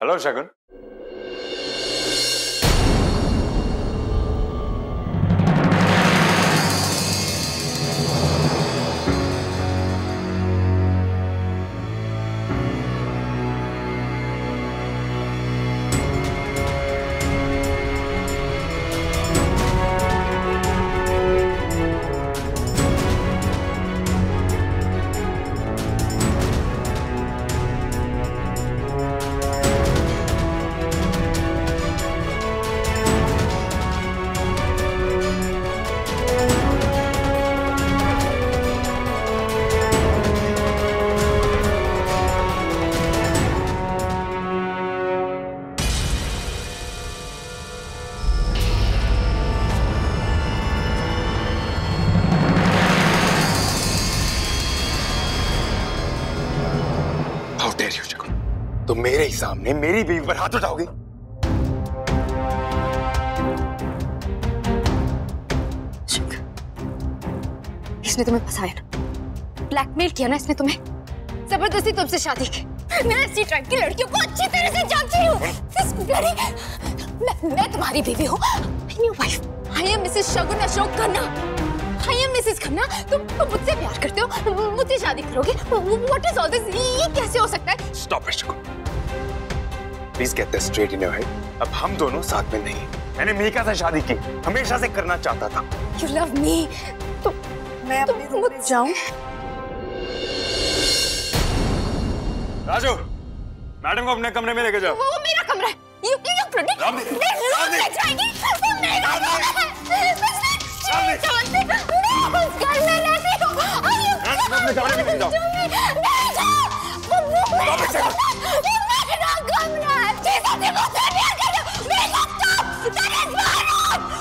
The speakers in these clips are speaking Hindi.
हेलो शगुन। तो मेरे ही सामने मेरी बीवी पर हाथ उठाओगी? इसने तुम्हें फंसाया ना, ब्लैकमेल किया ना इसने तुम्हें, जबरदस्ती तुमसे शादी की। मैं ऐसी टाइप की लड़कियों को अच्छी तरह से जानती हूँ। मैं तुम्हारी बीवी हूँ, I am Mrs Shagun Ashok Khanna. I am Mrs Khanna. तुम मुझसे प्यार करते हो, मुझसे शादी करोगे? What is all this? ये कैसे हो सकता है? Stop it Shagun, please get this straight in your head. अब हम दोनों साथ में नहीं हैं। मैंने मीका से शादी की, हमेशा से करना चाहता था। You love me। तो मैं अपने रूम में जाऊं? राजू, मैडम को अपने कमरे में लेके जाओ। वो मेरा कमरा है। You predict? मैं रूम में जाएगी। वो मेरा कमरा है। मैं उस घर में रहती हूँ। अपने कमरे में लेके जाओ। नहीं जाओ। वो मेरा कमरा है।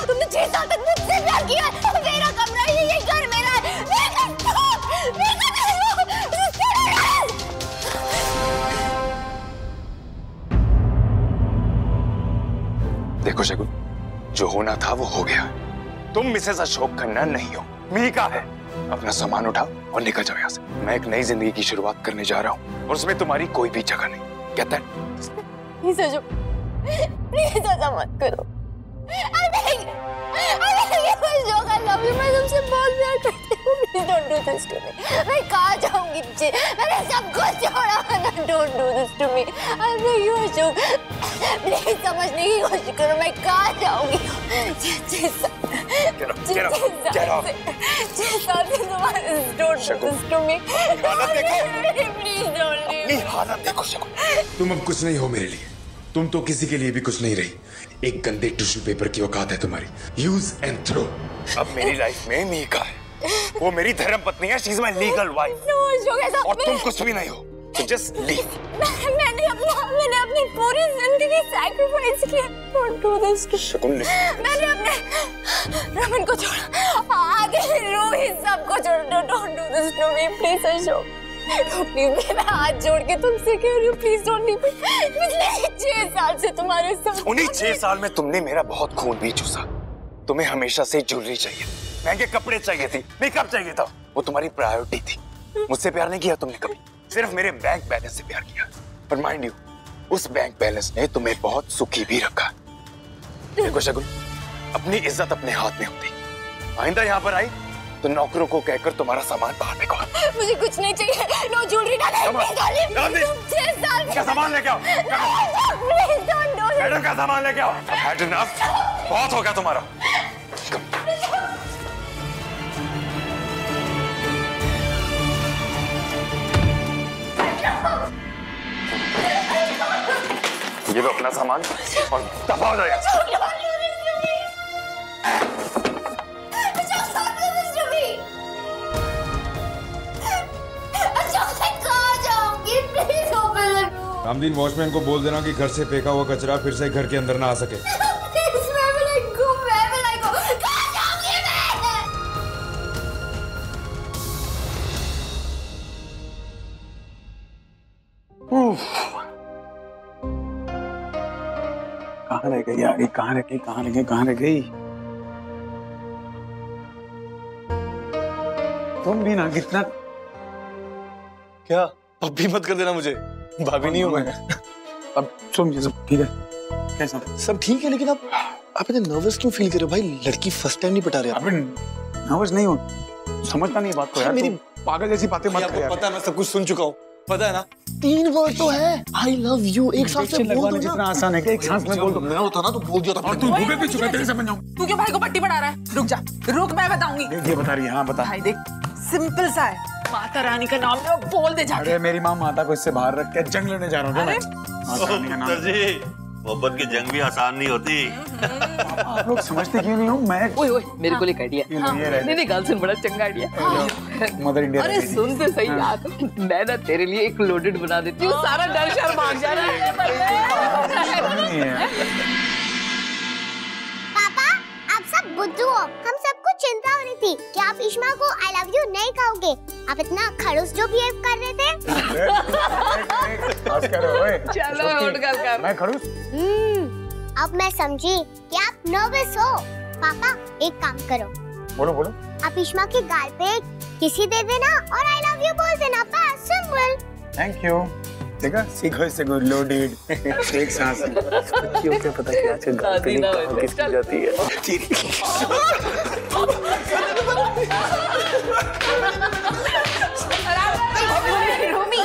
तुमने 6 साल तक मुझसे प्यार किया है। मेरा कमरा है, ये घर मेरा है। देखो शगुन, जो होना था वो हो गया। तुम मिसेस अशोक खन्ना नहीं हो, मीका है। अपना सामान उठाओ और निकल जाओ यहाँ से। मैं एक नई जिंदगी की शुरुआत करने जा रहा हूँ और उसमें तुम्हारी कोई भी जगह नहीं। कहता है प्लीज ऐसा मत करो। I love you, मैं तुमसे बहुत प्यार करती हूँ। Please don't do this to me। मैं कहाँ जाऊँगी? मैंने सब कुछ छोड़ा। Don't do this to me। I beg you Ashok, please समझने की कोशिश करो। मैं कहाँ जाऊँगी? 6 साल से तुम्हारे don't do this to me। हालत देखो। Please don't leave। अपनी हालत देखो शगुन। तुम अब कुछ नहीं हो मेरे लिए। तुम तो किसी के लिए भी कुछ नहीं रही। एक गंदे टिश्यू पेपर की औकात है तुम्हारी। Use and throw. अब मेरी लाइफ में मीका है, वो मेरी धर्म पत्नी है। She is my legal wife. और तुम कुछ भी नहीं हो, तो जस्ट लीव। मैंने अपनी पूरी जिंदगी सैक्रिफाइस किया। Don't do this to me। शगुन, मैंने अपने रमन को छोड़ा, आगे रूही सबको छोड़ा। Don't do this to me, please Ashok. Don't leave me। मैं हाथ जोड़ के तुमसे कह रही हूँ, प्लीज डोंट लीव मी। पिछले 6 साल से तुम्हारे साथ। उन्हीं 6 साल में तुमने मेरा बहुत खून भी चूसा। तुम्हें हमेशा से ज्वेलरी चाहिए, महंगे कपड़े चाहिए थी, मेकअप चाहिए था। वो तुम्हारी प्रायोरिटी थी। मुझसे प्यार नहीं किया तुमने कभी, सिर्फ मेरे बैंक बैलेंस से प्यार किया। पर माइंड यू, उस बैंक बैलेंस ने तुम्हें बहुत सुखी भी रखा। देखो शगुन, अपनी इज्जत अपने हाथ में होती। आइंदा यहाँ पर आई तो नौकरों को कहकर तुम्हारा सामान बाहर फेंको। मुझे कुछ नहीं चाहिए। नो ज्वेलरी ना क्या सामान लेके आओ। मैडम का सामान लेके आओ। Had enough? बहुत हो गया तुम्हारा। ये लो अपना सामान और दफा हो जाएगा। रामदीन वॉचमैन को बोल देना कि घर से फेंका हुआ कचरा फिर से घर के अंदर ना आ सके। कहाँ रह गई यार? कहाँ रह गई? कहाँ रह गई? कहाँ रह गई? तुम भी ना कितना। क्या? अब भी मत कर देना मुझे, भाभी नहीं हूं मैं। अब सुन ये सब ठीक है? कैसा? सब ठीक है, लेकिन आप इतने नर्वस क्यों फील कर रहे हो भाई? लड़की फर्स्ट टाइम नहीं पटा रहे आप। अबे नर्वस नहीं हो, समझता नहीं बात को यार। मेरी पागल जैसी बातें मत कर यार। पता है, मैं सब कुछ सुन चुका हूँ, पता है ना। 3 वर्ड तो है, आई लव यू, एक सांस में बोल दो ना। जितना आसान है कि एक सांस में बोल दो। मैं होता ना तो बोल दिया था। और तू भूखे भी चुका, तेरे से बन जाऊं। तू क्यों भाई को पट्टी पढ़ा रहा है? रुक जा, रुक, मैं बताऊंगी। ये बता रही है। हाँ बता। भाई देख, सिंपल सा है, माता रानी का नाम है, बोल दे जाके। अरे मेरी माँ माता को इससे बाहर रख के जंग लड़ने जा रहा हूँ मैं। माता रानी का नाम। जी, मोहब्बत की जंग भी आसान नहीं होती। आप लोग समझते क्यों नहीं हो? मैं ओए ओए, मेरे को एक आइडिया। नहीं गर्लफ्रेंड बड़ा चंगा आइडिया। Mother India. अरे सुन तो सही यार, मैं ना तेरे लिए एक लोडेड बना देती हूँ, सारा डर शर भाग जाना। पापा, आप सब बुद्धू हो। हम सबको चिंता हो रही थी कि आप इश्मा को आई लव यू नहीं कहोगे। आप इतना खड़ूस जो बिहेव कर रहे थे। चलो नोट कर। मैं खड़ूस? अब मैं समझी कि आप नर्वस हो। पापा एक काम करो, बोलो बोलो। आप इश्मा के गाल पे किसी दे देना और आई लव यू बोल देना, बस सिंपल। Thank you. देखा, सीखो इससे गुड लोडेड। एक सांस में क्यों क्या पता क्या आजकल गाल पे नहीं किसकी जाती है। रोमी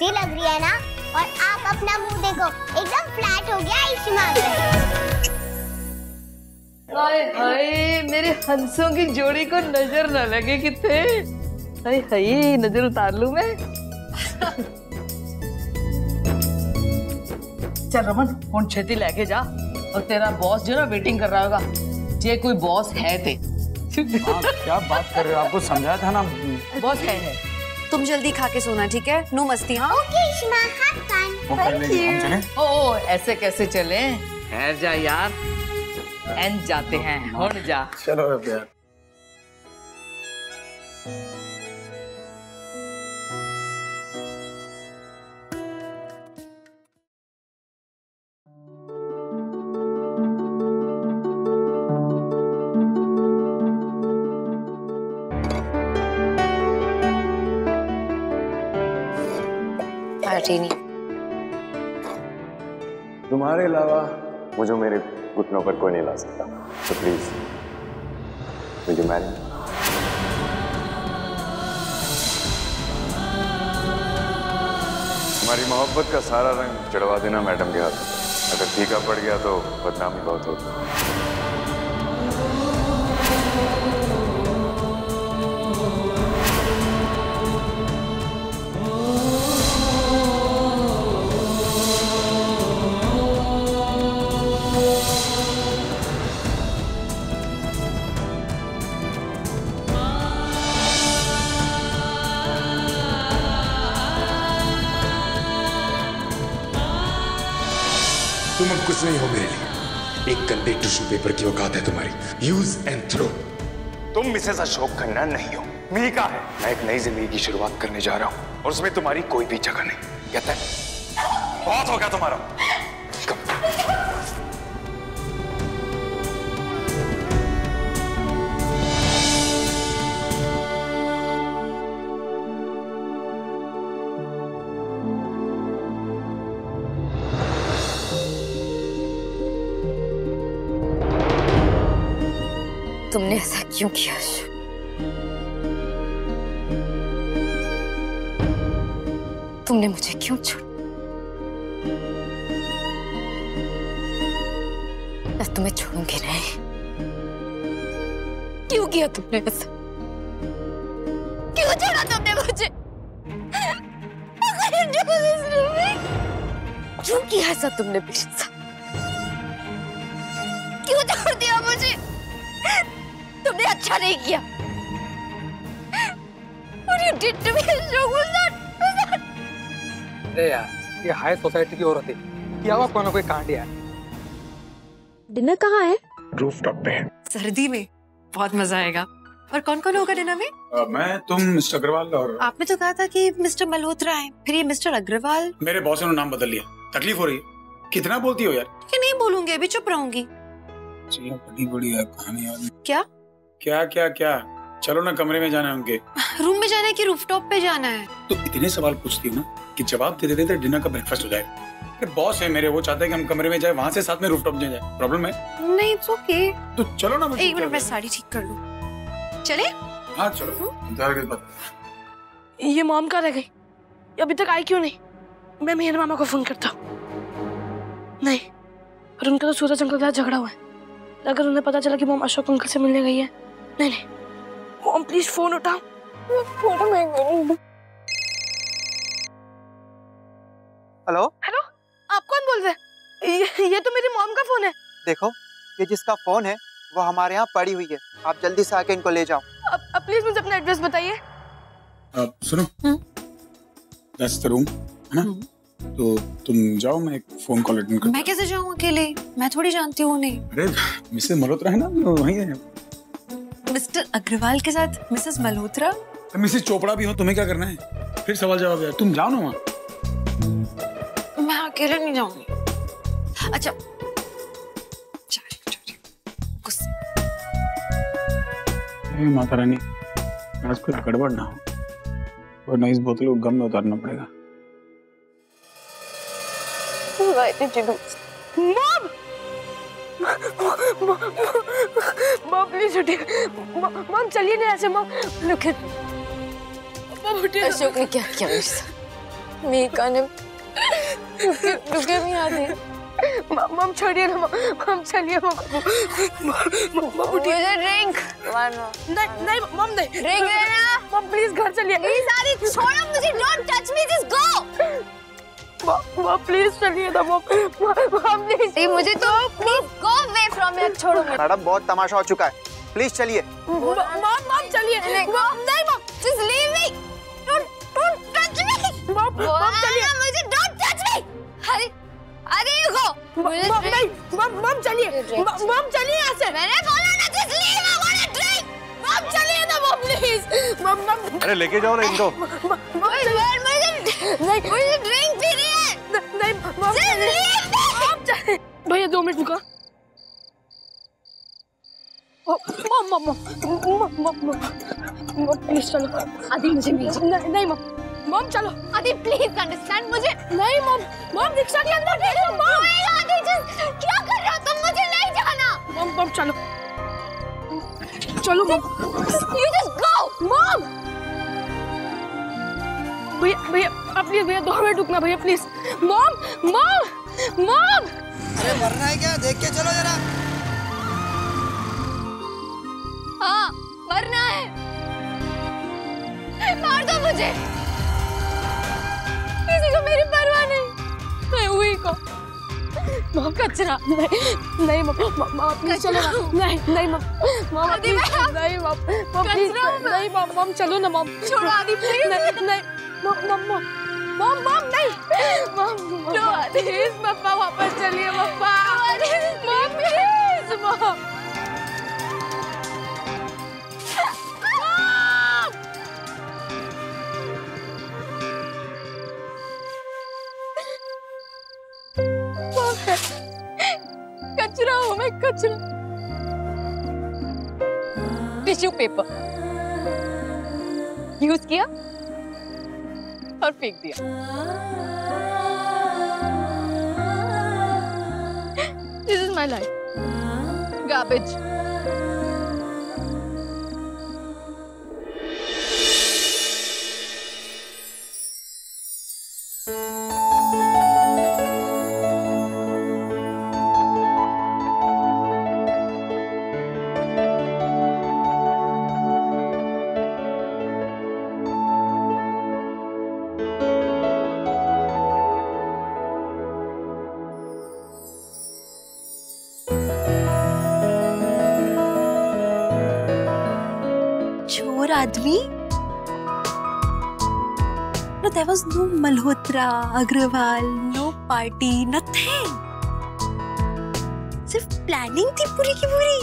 लग रही है ना, और आप अपना मुंह देखो, एकदम फ्लैट हो गया इश्मा पे। हाय हाय, मेरे हंसों की जोड़ी को नजर न लगे कितने। हाय हाय, नजर उतार लूं मैं। चल रमन, फोन छेती लेके जा, और तेरा बॉस जो ना वेटिंग कर रहा होगा, जे कोई बॉस है ते। क्या बात कर रहे हो? आपको समझाया था ना। बॉस है। तुम जल्दी खा के सोना, ठीक है? नो मस्ती। हाँ ओके इश्मा, हैव फन। हम चले? ओ ऐसे कैसे चले? ठहर जा यार, एंड जाते हैं। उठ जा। चलो यार। तुम्हारे अलावा मुझे मेरे घुटनों पर कोई नहीं ला सकता, तो प्लीज मुझे मैरी। हमारी मोहब्बत का सारा रंग चढ़वा देना मैडम के हाथ। अगर फीका पड़ गया तो बदनामी बहुत होगी। तुम अब कुछ नहीं हो मेरे लिए। एक गंदे टिश्यू पेपर की औकात है तुम्हारी। Use and throw. तुम मिसेस अशोक खन्ना नहीं हो, मीका है। मैं एक नई जिंदगी की शुरुआत करने जा रहा हूँ, और उसमें तुम्हारी कोई भी जगह नहीं। कहता है बहुत हो गया तुम्हारा। तुमने ऐसा क्यों किया? तुमने मुझे क्यों छोड़ा? मैं तुम्हें छोड़ूंगी नहीं। क्यों किया तुमने ऐसा? क्यों छोड़ा तुमने मुझे? क्यों किया ऐसा तुमने मेरे साथ? क्यों छोड़ दिया मुझे? नहीं किया। What you did to me, Ashok, was not. अरे यार, ये हाई सोसाइटी की औरत है, क्या हुआ कोई ना कोई कांड यार। डिनर कहाँ है? रूफटॉप पे है। सर्दी में बहुत मजा आएगा। और कौन कौन होगा डिनर में? मैं, तुम, मिस्टर अग्रवाल और आपने तो कहा था कि मिस्टर मल्होत्रा है, फिर ये मिस्टर अग्रवाल। मेरे बॉस ने नाम बदल लिया। तकलीफ हो रही है? कितना बोलती हो यार? कि नहीं बोलूंगी, अभी चुप रहूंगी। बड़ी बड़ी है कहानी यार। क्या क्या क्या क्या? चलो ना, कमरे में जाना है उनके। रूम में जाना है कि रूफटॉप पे जाना है? तो इतने सवाल पूछती हो ना कि जवाब दे देते डिनर का ब्रेकफास्ट हो जाएगा। बॉस है मेरे, वो चाहते हैं कि हम कमरे में जाए, वहाँ से साथ में रूफटॉप में जाए। प्रॉब्लम है? नहीं, इट्स ओके। तो चलो ना। एक मिनट, मैं साड़ी ठीक कर लूं। चले? हाँ चलो। इंतजार के बाद। ये मॉम कहाँ रह गई? अभी तक आई क्यों नहीं? मैं मेहर मामा को फोन करता हूँ। नहीं, पर उनका तो सूरज अंकल के साथ झगड़ा हुआ है। अगर उन्हें पता चला कि मॉम अशोक अंकल से मिलने गई है, नहीं नहीं, मॉम प्लीज फोन उठाओ। हेलो हेलो, आप कौन बोल रहे हैं? ये तो मेरी मॉम का फोन है। देखो, ये जिसका फोन है वो हमारे यहाँ पड़ी हुई है, आप जल्दी से आके इनको ले जाओ। अब प्लीज मुझे अपना एड्रेस बताइए। सुनो, दैट्स द रूम, है ना? तो तुम जाओ, मैं एक फोन कॉल अटेंड करता। मैं कैसे जाऊँ अकेले? मैं थोड़ी जानती हूँ उन्हें। अरे मिसेस मल्होत्रा है ना, वहीं है। मिस्टर अग्रवाल के साथ मिसेस मल्होत्रा? मिसेस चोपड़ा भी हो, तुम्हें क्या करना है? फिर सवाल जवाब यार, तुम जाओ ना वहाँ। मैं अकेले नहीं जाऊंगी। अच्छा, माता रानी, आज कुछ गड़बड़ ना हो, वरना इस बोतल को गम में उतारना पड़ेगा। मॉम प्लीज उठिए। मॉम चलिए ना ऐसे। मॉम रुकिए। अशोक ने क्या किया मेरे साथ? मेरे कान रुके नहीं आते। मॉम छोड़िए ना। मॉम चलिए। मुझे ड्रिंक नहीं मॉम, नहीं ड्रिंक देना। मॉम प्लीज घर चलिए। प्लीज आदि छोड़ो मुझे, don't touch me, just go. Mom please चलिए ना। मॉम प्लीज, मुझे तो please go away from here, छोड़ो मुझे। मैडम बहुत तमाशा हो चुका है, प्लीज चलिए। मॉम चलिए। नहीं mom, just leave me, don't touch me. Mom चलिए। मुझे डोंट टच मी। अरे अरे गो। मॉम चलिए। मॉम चलिए यहाँ से। मैंने बोला ना, just leave, I want a drink. Mom चलिए ना। Mom please. मॉम अरे लेके जाओ ना इनको। मुझे ड्रिंक पीनी है। नहीं मॉम, भैया 2 मिनट रुको। मॉम प्लीज चलो। आदि मुझे नहीं मॉम चलो। आदि प्लीज अंडरस्टैंड मुझे। नहीं मॉम रिक्शा के अंदर भेज दो। मॉम आदि जस्ट क्या कर रहे हो तुम? मुझे नहीं जाना। मॉम चलो चलो mom. You just go. Mom भैया प्लीज, भैया 2 मिनट रुकना भैया प्लीज। मॉम। अरे मरना है क्या? देख के चलो जरा। हाँ मरना है, मार दो मुझे। किसी को मेरी परवाह नहीं, मैं हुई को। मॉम कचरा। नहीं मॉम प्लीज चलो ना। नहीं मॉम प्लीज। नहीं मॉम प्लीज। नहीं मॉम चलो ना। मॉम छोड़ो आदि प्लीज। नहीं मॉम नहीं। मॉम प्लीज पापा वापस चलिए। पापा मॉम प्लीज। मॉम कचरा हूँ मैं, कचरा। टिश्यू पेपर यूज किया और फेंक दिया। This is my life, garbage. आदमी। No, there was no Malhotra, Agrawal, no party, nothing. सिर्फ प्लानिंग थी पूरी की पूरी।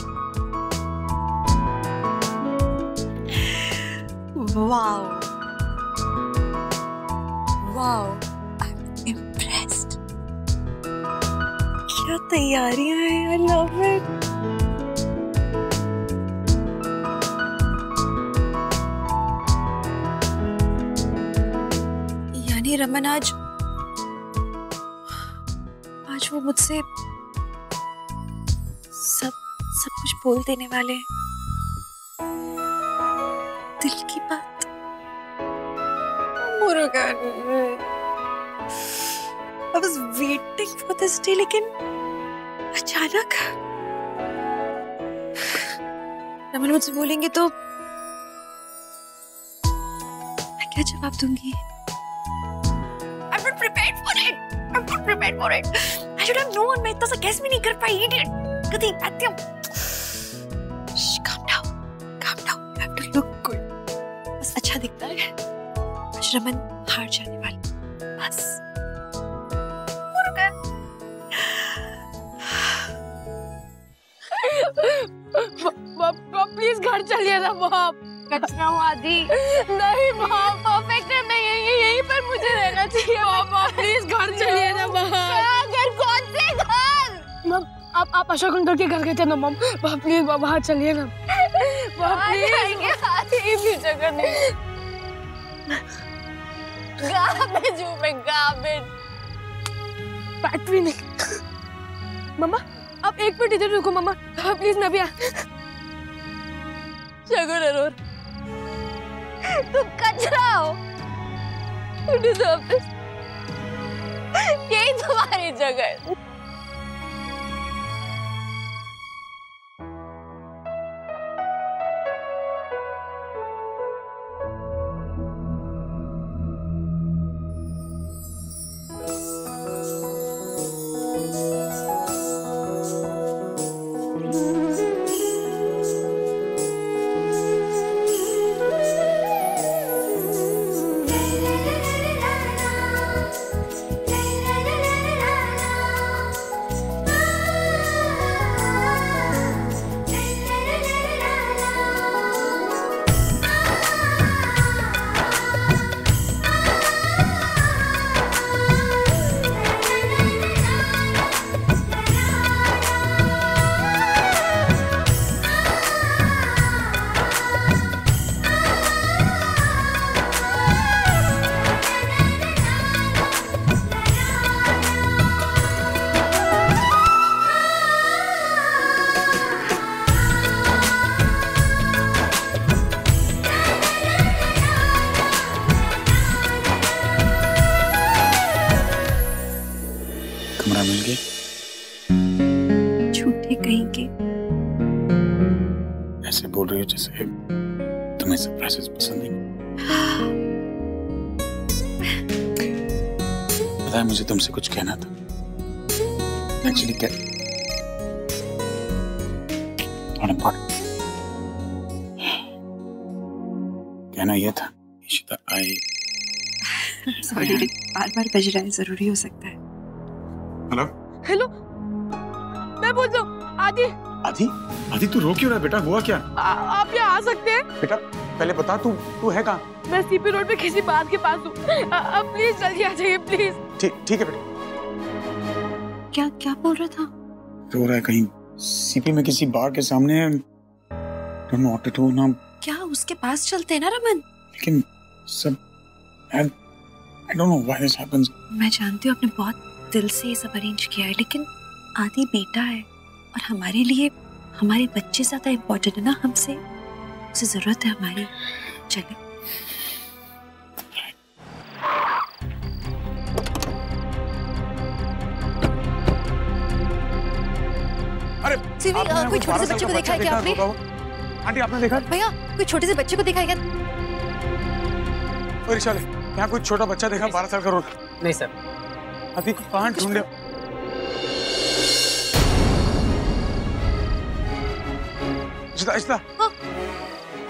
Wow wow, I'm impressed. क्या तैयारियां हैं, I love it. यानी रमन आज वो मुझसे सब कुछ बोल देने वाले हैं, दिल की बात। Murugan, I was waiting for this day, लेकिन अचानक रमन मुझसे बोलेंगे तो मैं क्या जवाब दूंगी? I'm not prepared for it. I'm not prepared for it. I should have known. मैं इतना सा guess भी नहीं कर पाई, idiot. गधी, पैत्यम। Calm down. Calm down. You have to look good. बस अच्छा दिखता है। आज रमन हार जाने वाली। बस। मुरुगन। प्लीज घर चलिए ना मॉम। कचरा हूँ आदि। नहीं मॉम, परफेक्ट है, मैं यहीं पर मुझे रहना चाहिए। मॉम प्लीज घर चलिए ना मॉम। घर? कौन से घर? मॉम आप अशोक अंकल के घर गए थे ना मॉम, प्लीज बाहर चलिए ना मॉम प्लीज। भी जगह नहीं। गार्बेज हूँ मैं, गार्बेज। बैटरी नहीं। मम्मा आप एक मिनट इधर रुको मम्मा, प्लीज मैं भी शगुन अरोर, तुम कचरा हो। You deserve this. यही तुम्हारी जगह है। कमरा मिल गया? झूठे कहेंगे। ऐसे बोल रही हो जैसे तुम्हें सरप्राइजेस पसंद नहीं। पता है मुझे तुमसे कुछ कहना था। एक्चुअली कहना यह था, सॉरी बार-बार बज रहा है, जरूरी हो सकता है। हेलो हेलो, मैं बोल रहा हूँ आदि। आदि आदि तू रो क्यों रहा है बेटा, हुआ क्या? आप यहाँ आ सकते हैं? बेटा पहले बता तू है कहाँ? मैं सीपी रोड पे किसी बात के पास हूँ, अब प्लीज जल्दी आ जाइए प्लीज। ठीक है बेटा। क्या बोल रहा था? रो रहा है कहीं सीपी में किसी बार के सामने। Don't know what to do now. क्या उसके पास चलते हैं ना रमन? लेकिन सब I don't know why this happens. मैं जानती हूँ आपने बहुत दिल से ये सब अरेंज किया है, लेकिन आदि बेटा है और हमारे लिए हमारे बच्चे ज्यादा इम्पोर्टेंट है ना हमसे, उसे जरूरत है हमारी। चले अरे कोई छोटे से बच्चे को देखा है क्या आपने? आंटी आपने देखा? भैया कोई छोटे से बच्चे को देखा है क्या? रिक्शा वाले, यहाँ कोई छोटा बच्चा देखा 12 साल का रोड? नहीं सर। अभी कहाँ ढूंढे?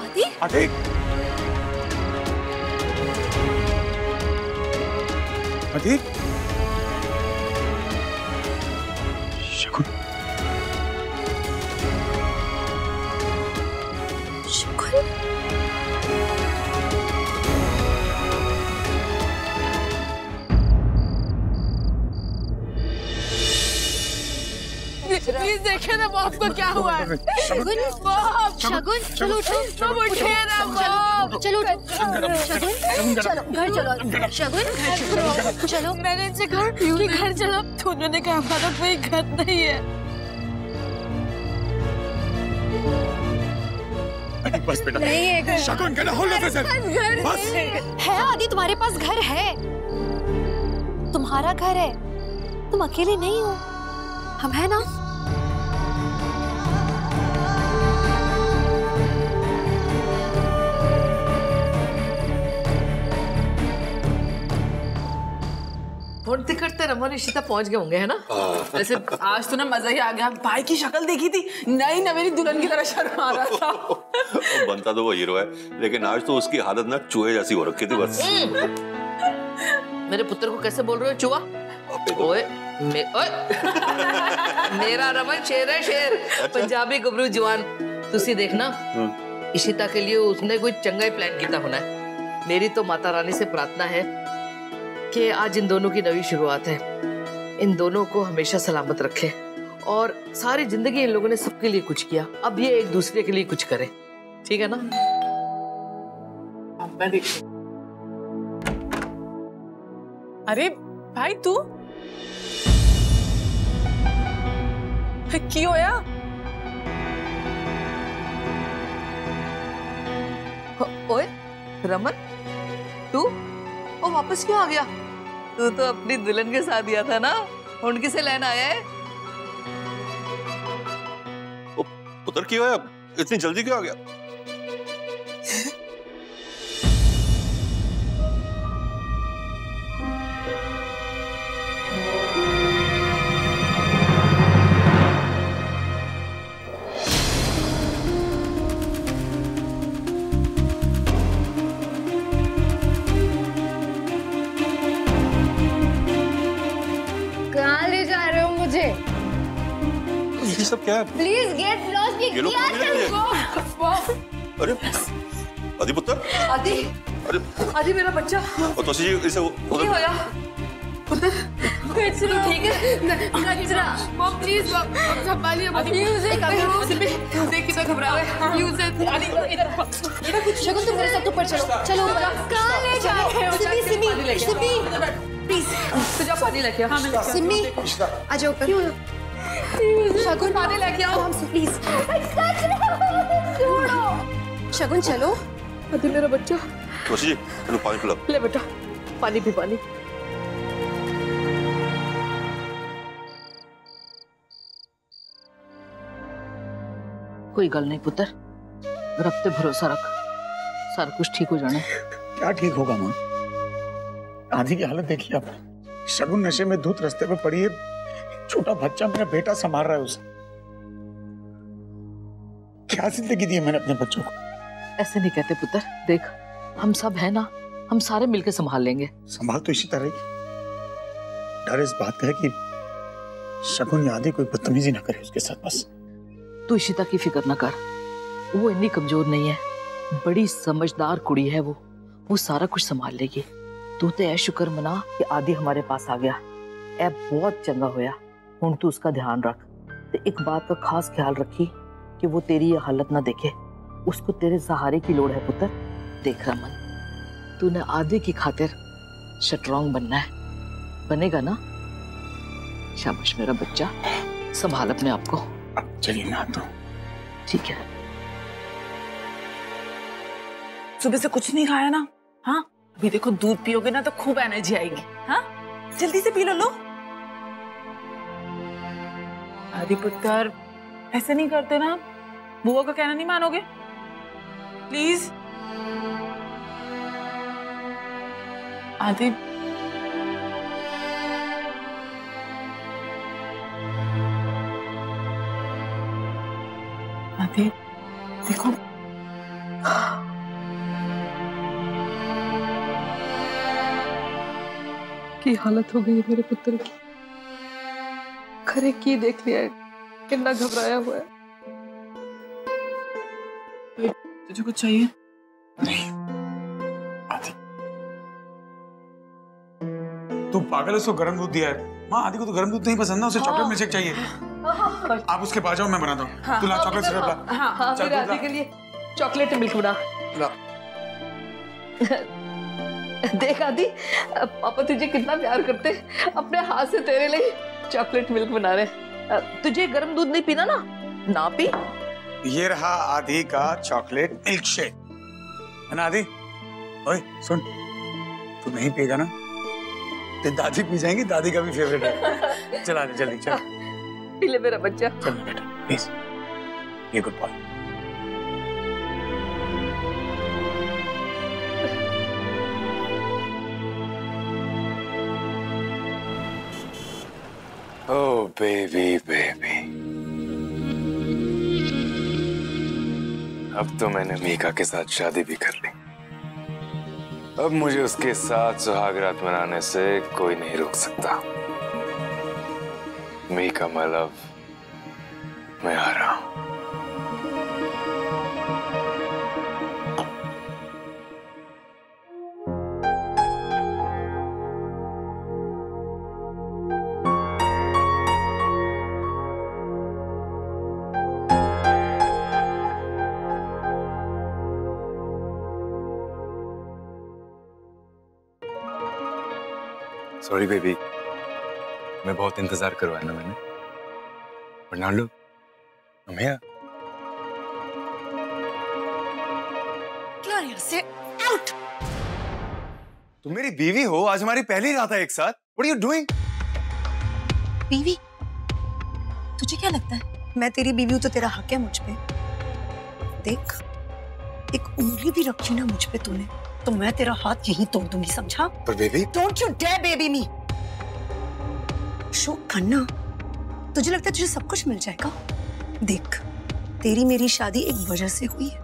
आदि? आदि आदि, शकुन, शकुन, प्लीज देखिए ना मॉम को क्या हुआ है। शगुन, शगुन, चलो उठो, तुम उठिए ना मॉम। चलो उठो, शगुन, चलो घर चलो, शगुन, चलो। मैंने इनसे कहा कि घर चलो, तो उन्होंने कहा हमारा कोई घर नहीं है। बस बेटा, नहीं है घर। शकुन कहना होल्ड ऑफ घर बस है आदि, तुम्हारे पास घर है, तुम्हारा घर है, तुम अकेले नहीं हो, हम है ना। फोन करते रमन इशिता पहुंच गए होंगे, है ना? वैसे आज तो ना मजा ही आ गया। भाई की शक्ल देखी थी, नहीं ना मेरी दुल्हन की तरह शर्मा रहा था। बनता तो वो हीरो है, लेकिन आज तो उसकी हालत ना चूहे जैसी हो रखी थी बस। मेरे पुत्र को कैसे बोल रहे हो चूहा? ओए, मेरा रमन शेर है, शेर। पंजाबी गबरू जवान। तुसी देखना, इशिता के लिए उसने कोई चंगा ही प्लान किया होना है। मेरी तो माता रानी से प्रार्थना है कि आज इन दोनों की नई शुरुआत है, इन दोनों को हमेशा सलामत रखे, और सारी जिंदगी इन लोगों ने सबके लिए कुछ किया, अब ये एक दूसरे के लिए कुछ करें, ठीक है ना? अरे भाई तू की होया? ओए रमन, तू वो वापस क्यों आ गया? तू तो अपनी दुल्हन के साथ गया था ना, उनकी से लेना आया है? पुत्र क्यों है, इतनी जल्दी क्यों आ गया? ये सब क्या है? Please get lost. ये लोग अरे आदि पुत्र, आदि, अरे आदि मेरा बच्चा। और तो इसे क्या होया? पुत्र कचरा, ठीक है कचरा। मॉम प्लीज संभालिए मत। देख कितना घबरा है। यूज इधर कुछ। शगुन तुम मेरे साथ ऊपर चलो, चलो ऊपर। कहां ले जा रहे हो? सिमी, सिमी प्लीज तुझे पानी लेके आ। सिमी आ जाओ ऊपर। शगुन पानी लेके आओ हमसे प्लीज। छोड़ो शगुन, चलो। आदि मेरा बच्चा। जी चलो पानी पिलाओ। ले बेटा पानी पी, पानी। कोई गल नहीं पुत्र, रब ते भरोसा रख, सारा कुछ ठीक हो जाना। क्या ठीक होगा माँ? आदि की हालत देखिए आप, शगुन नशे में धुत रास्ते पे पड़ी है, छोटा बच्चा मेरा बेटा संभाल रहा है उसे। क्या जिंदगी दी है मैंने अपने बच्चों को? ऐसे नहीं कहते पुत्र, देख हम सब है ना, हम सारे मिलकर संभाल लेंगे। संभाल तो इसी तरह ही, डर इस बात का है कि शगुन या आदि कोई बदतमीजी ना करे उसके साथ बस। तू इशिता की फिक्र ना कर, वो इतनी कमजोर नहीं है, बड़ी समझदार कुड़ी है वो सारा कुछ संभाल लेगी। तू तो ऐ शुक्र मना कि आदि हमारे पास आ गया, ऐ बहुत चंगा होया। हुण तू उसका ध्यान रख, ते एक बात का खास ख्याल रखी कि वो तेरी ये हालत ना देखे, उसको तेरे सहारे की लोड़ है पुत्र। देख रमन, तूने आदि की खातिर स्ट्रॉन्ग बनना है, बनेगा ना? शाबाश मेरा बच्चा, संभाल अपने आप को। चलिए ना तो ठीक है। सुबह से कुछ नहीं खाया ना? हाँ अभी देखो, दूध पियोगे ना तो खूब एनर्जी आएगी। हाँ जल्दी से पी लो। आदि पुत्र ऐसे नहीं करते ना, बुआ का कहना नहीं मानोगे प्लीज। आदि आदि देखो की हालत हो गई है मेरे पुत्र की। खरे की देख लिया है, कितना घबराया हुआ है। तुझे कुछ चाहिए? नहीं आदि, तू पागल है, उसको गर्म दूध दिया है। माँ आदि को तो गर्म दूध नहीं पसंद ना, उसे चॉकलेट मिल्क शेक चाहिए। आप उसके पास जाओ, मैं बनाता हूँ। तू ला चॉकलेट सिरप ला। हाँ, मेरे आदि के लिए चॉकलेट मिल्क बना। देख आदि, पापा तुझे कितना प्यार करते हैं, अपने हाथ से तेरे लिए चॉकलेट मिल्क बना रहे। तुझे गर्म दूध नहीं पीना ना पी। ये रहा आदि का चॉकलेट मिल्क शेक, है ना आदि? ओए सुन, तू नहीं पिएगा ना तो दादी पी जाएंगी, दादी का भी फेवरेट है। चल आदि जल्दी चल। पी ले मेरा बच्चा। चल बेटा प्लीज, ये good boy. Oh baby, baby. अब तो मैंने मीका के साथ शादी भी कर ली। अब मुझे उसके साथ सुहागरात मनाने से कोई नहीं रोक सकता। मीका माय लव, मैं आ रहा हूं। सॉरी बेबी, मैं बहुत इंतजार करवाया ना मैंने। Bernardo, I'm here. से आउट। तुम मेरी बीवी हो, आज हमारी पहली रात है एक साथ। What are you doing? बीवी? तुझे क्या लगता है मैं तेरी बीवी हूं तो तेरा हक है मुझ पे? देख, एक उंगली भी रखी ना मुझ पे तूने तो मैं तेरा हाथ यहीं तोड़ दूंगी, समझा? पर baby, don't you dare baby me. शोक खन्ना, तुझे लगता है तुझे सब कुछ मिल जाएगा? देख, तेरी मेरी शादी एक वजह से हुई है।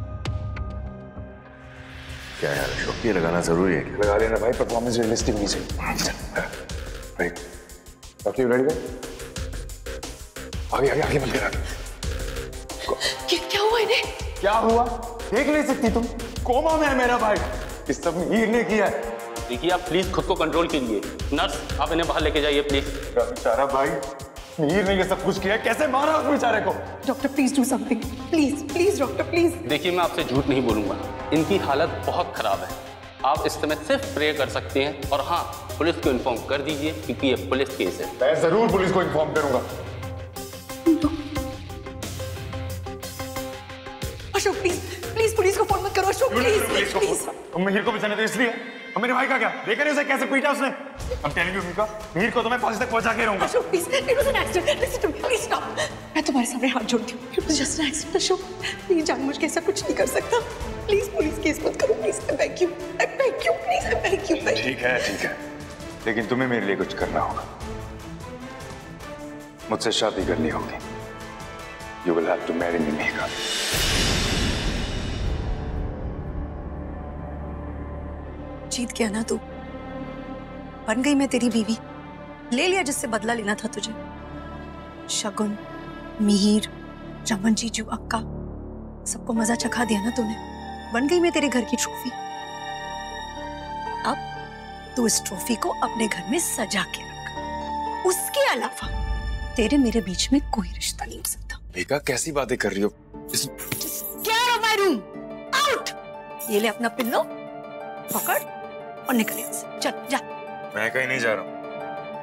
क्या यार, शौक ये लगाना जरूरी है? लगा लेना भाई, परफॉर्मेंस रियलिस्टिक नहीं चाहिए। बाकी रेडी हो? आगे आगे आगे मत करा। क्या हुआ इन्हें? क्या हुआ? देख नहीं सकती तुम? कोमा में है मेरा भाई। इस सब मीर ने किया है। देखिए आप प्लीज खुद को कंट्रोल कीजिए। नर्स, आप इन्हें बाहर लेके जाइए प्लीज। बेचारा भाई, मीर ने ये सब कुछ किया, कैसे मारा उस बेचारे को? Doctor please do something, please please doctor please. देखिए मैं आपसे झूठ नहीं बोलूंगा, इनकी हालत बहुत खराब है। आप इस समय सिर्फ प्रे कर सकते हैं और हाँ, पुलिस को इन्फॉर्म कर दीजिए क्योंकि ये पुलिस केस है। मैं जरूर पुलिस को इन्फॉर्म करूंगा। अशोक प्लीज प्लीज पुलिस को फोन मत करो अशोक, प्लीज प्लीज। तुम मीर को बचाने तो इसलिए, और मेरे भाई का क्या? देखा नहीं उसे कैसे पीटा उसने? I'm telling you Mika, Mir को तो मैं फांसी तक पहुंचा के रहूंगा। Ashok please, it was an accident. Listen to me, please stop. मैं तुम्हारे सामने हाथ जोड़ती हूँ। It was just an accident Ashok. Please जानबूझ के ऐसा कुछ नहीं कर सकता। प्लीज पुलिस केस मत करो please, I beg you, please, I beg you. ठीक है, लेकिन तुम्हें मेरे लिए कुछ करना होगा। मुझसे शादी करनी होगी। You will have to marry me, Mika. जीत गया ना तू, बन गई मैं तेरी बीवी। ले लिया जिससे बदला लेना था तुझे। शगुन, मिहिर, रमन जीजू, अक्का, सबको मजा चखा दिया ना तूने। बन गई मैं तेरे घर की ट्रॉफी। अब तू इस ट्रॉफी को अपने घर में सजा के रख। उसके अलावा तेरे मेरे बीच में कोई रिश्ता नहीं हो सकता। मीका कैसी बातें कर रही हो? Get out of my room! Out! ये ले अपना पिल्लो, पकड़ और निकल यहाँ से। चल जा। मैं कहीं नहीं जा रहा हूँ।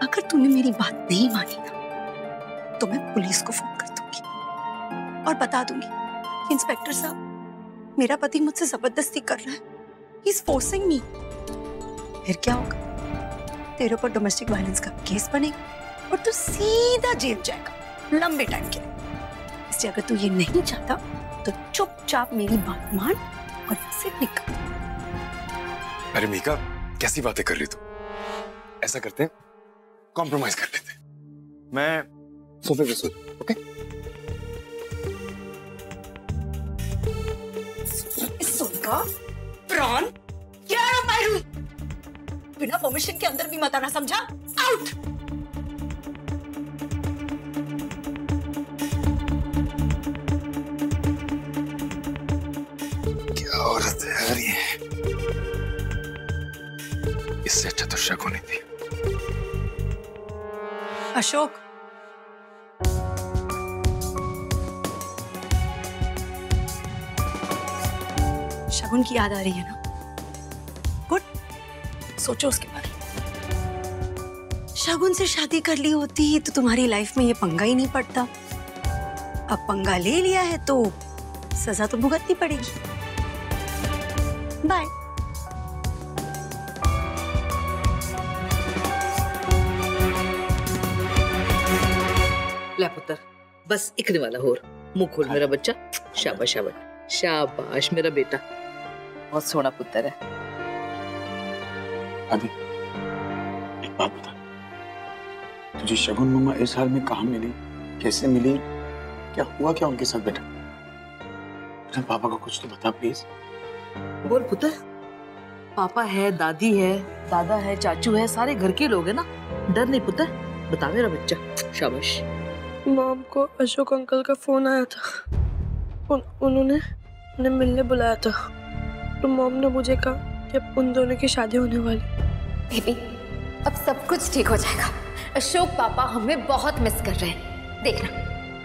अगर तूने मेरी बात नहीं मानी ना तो मैं पुलिस को फोन कर दूंगी और बता दूंगी कि इंस्पेक्टर साहब, मेरा पति मुझसे जबरदस्ती कर रहा है। He's forcing me। फिर क्या होगा? तेरे ऊपर डोमेस्टिक वायलेंस का केस बनेगा और तू सीधा जेल जाएगा लंबे टाइम के लिए। इसलिए अगर तू ये नहीं चाहता तो चुपचाप मेरी बात मान और यहाँ से निकल। अरे मीका, कैसी बातें कर रही तू? ऐसा करते हैं, कॉम्प्रोमाइज कर लेते हैं। मैं सोफे पे सो, ओके? सुनका, प्रॉन, get out of my room! बिना परमिशन के अंदर भी मत आना, समझा? आउट। क्या औरत है यार ये, इससे अच्छा तो शगुन ही थी। अशोक, शगुन की याद आ रही है ना? गुड, सोचो उसके बारे में। शगुन से शादी कर ली होती तो तुम्हारी लाइफ में ये पंगा ही नहीं पड़ता। अब पंगा ले लिया है तो सजा तो भुगतनी पड़ेगी। बाय। ले पुत्र, बस इकने वाला होर। मुंह खोल मेरा बच्चा। शाबाश शाबाश शाबाश मेरा बेटा, बहुत सोना पुत्र है। आदि, एक बात बता, तुझे शगुन मम्मा इस हाल में कहाँ मिली, कैसे मिली, क्या हुआ क्या उनके साथ बेटा? तुझे पापा को कुछ तो बता प्लीज। बोल पुत्र। पापा है, दादी है, दादा है, चाचू है, सारे घर के लोग हैं ना। डर नहीं पुत्र, बता मेरा बच्चा। शाबाश। मॉम को अशोक अंकल का फोन आया था। उन्होंने मिलने बुलाया था, तो मॉम ने मुझे कहा कि अब उन दोनों की शादी होने वाली। बेबी, अब सब कुछ ठीक हो जाएगा। अशोक पापा हमें बहुत मिस कर रहे हैं। देखना,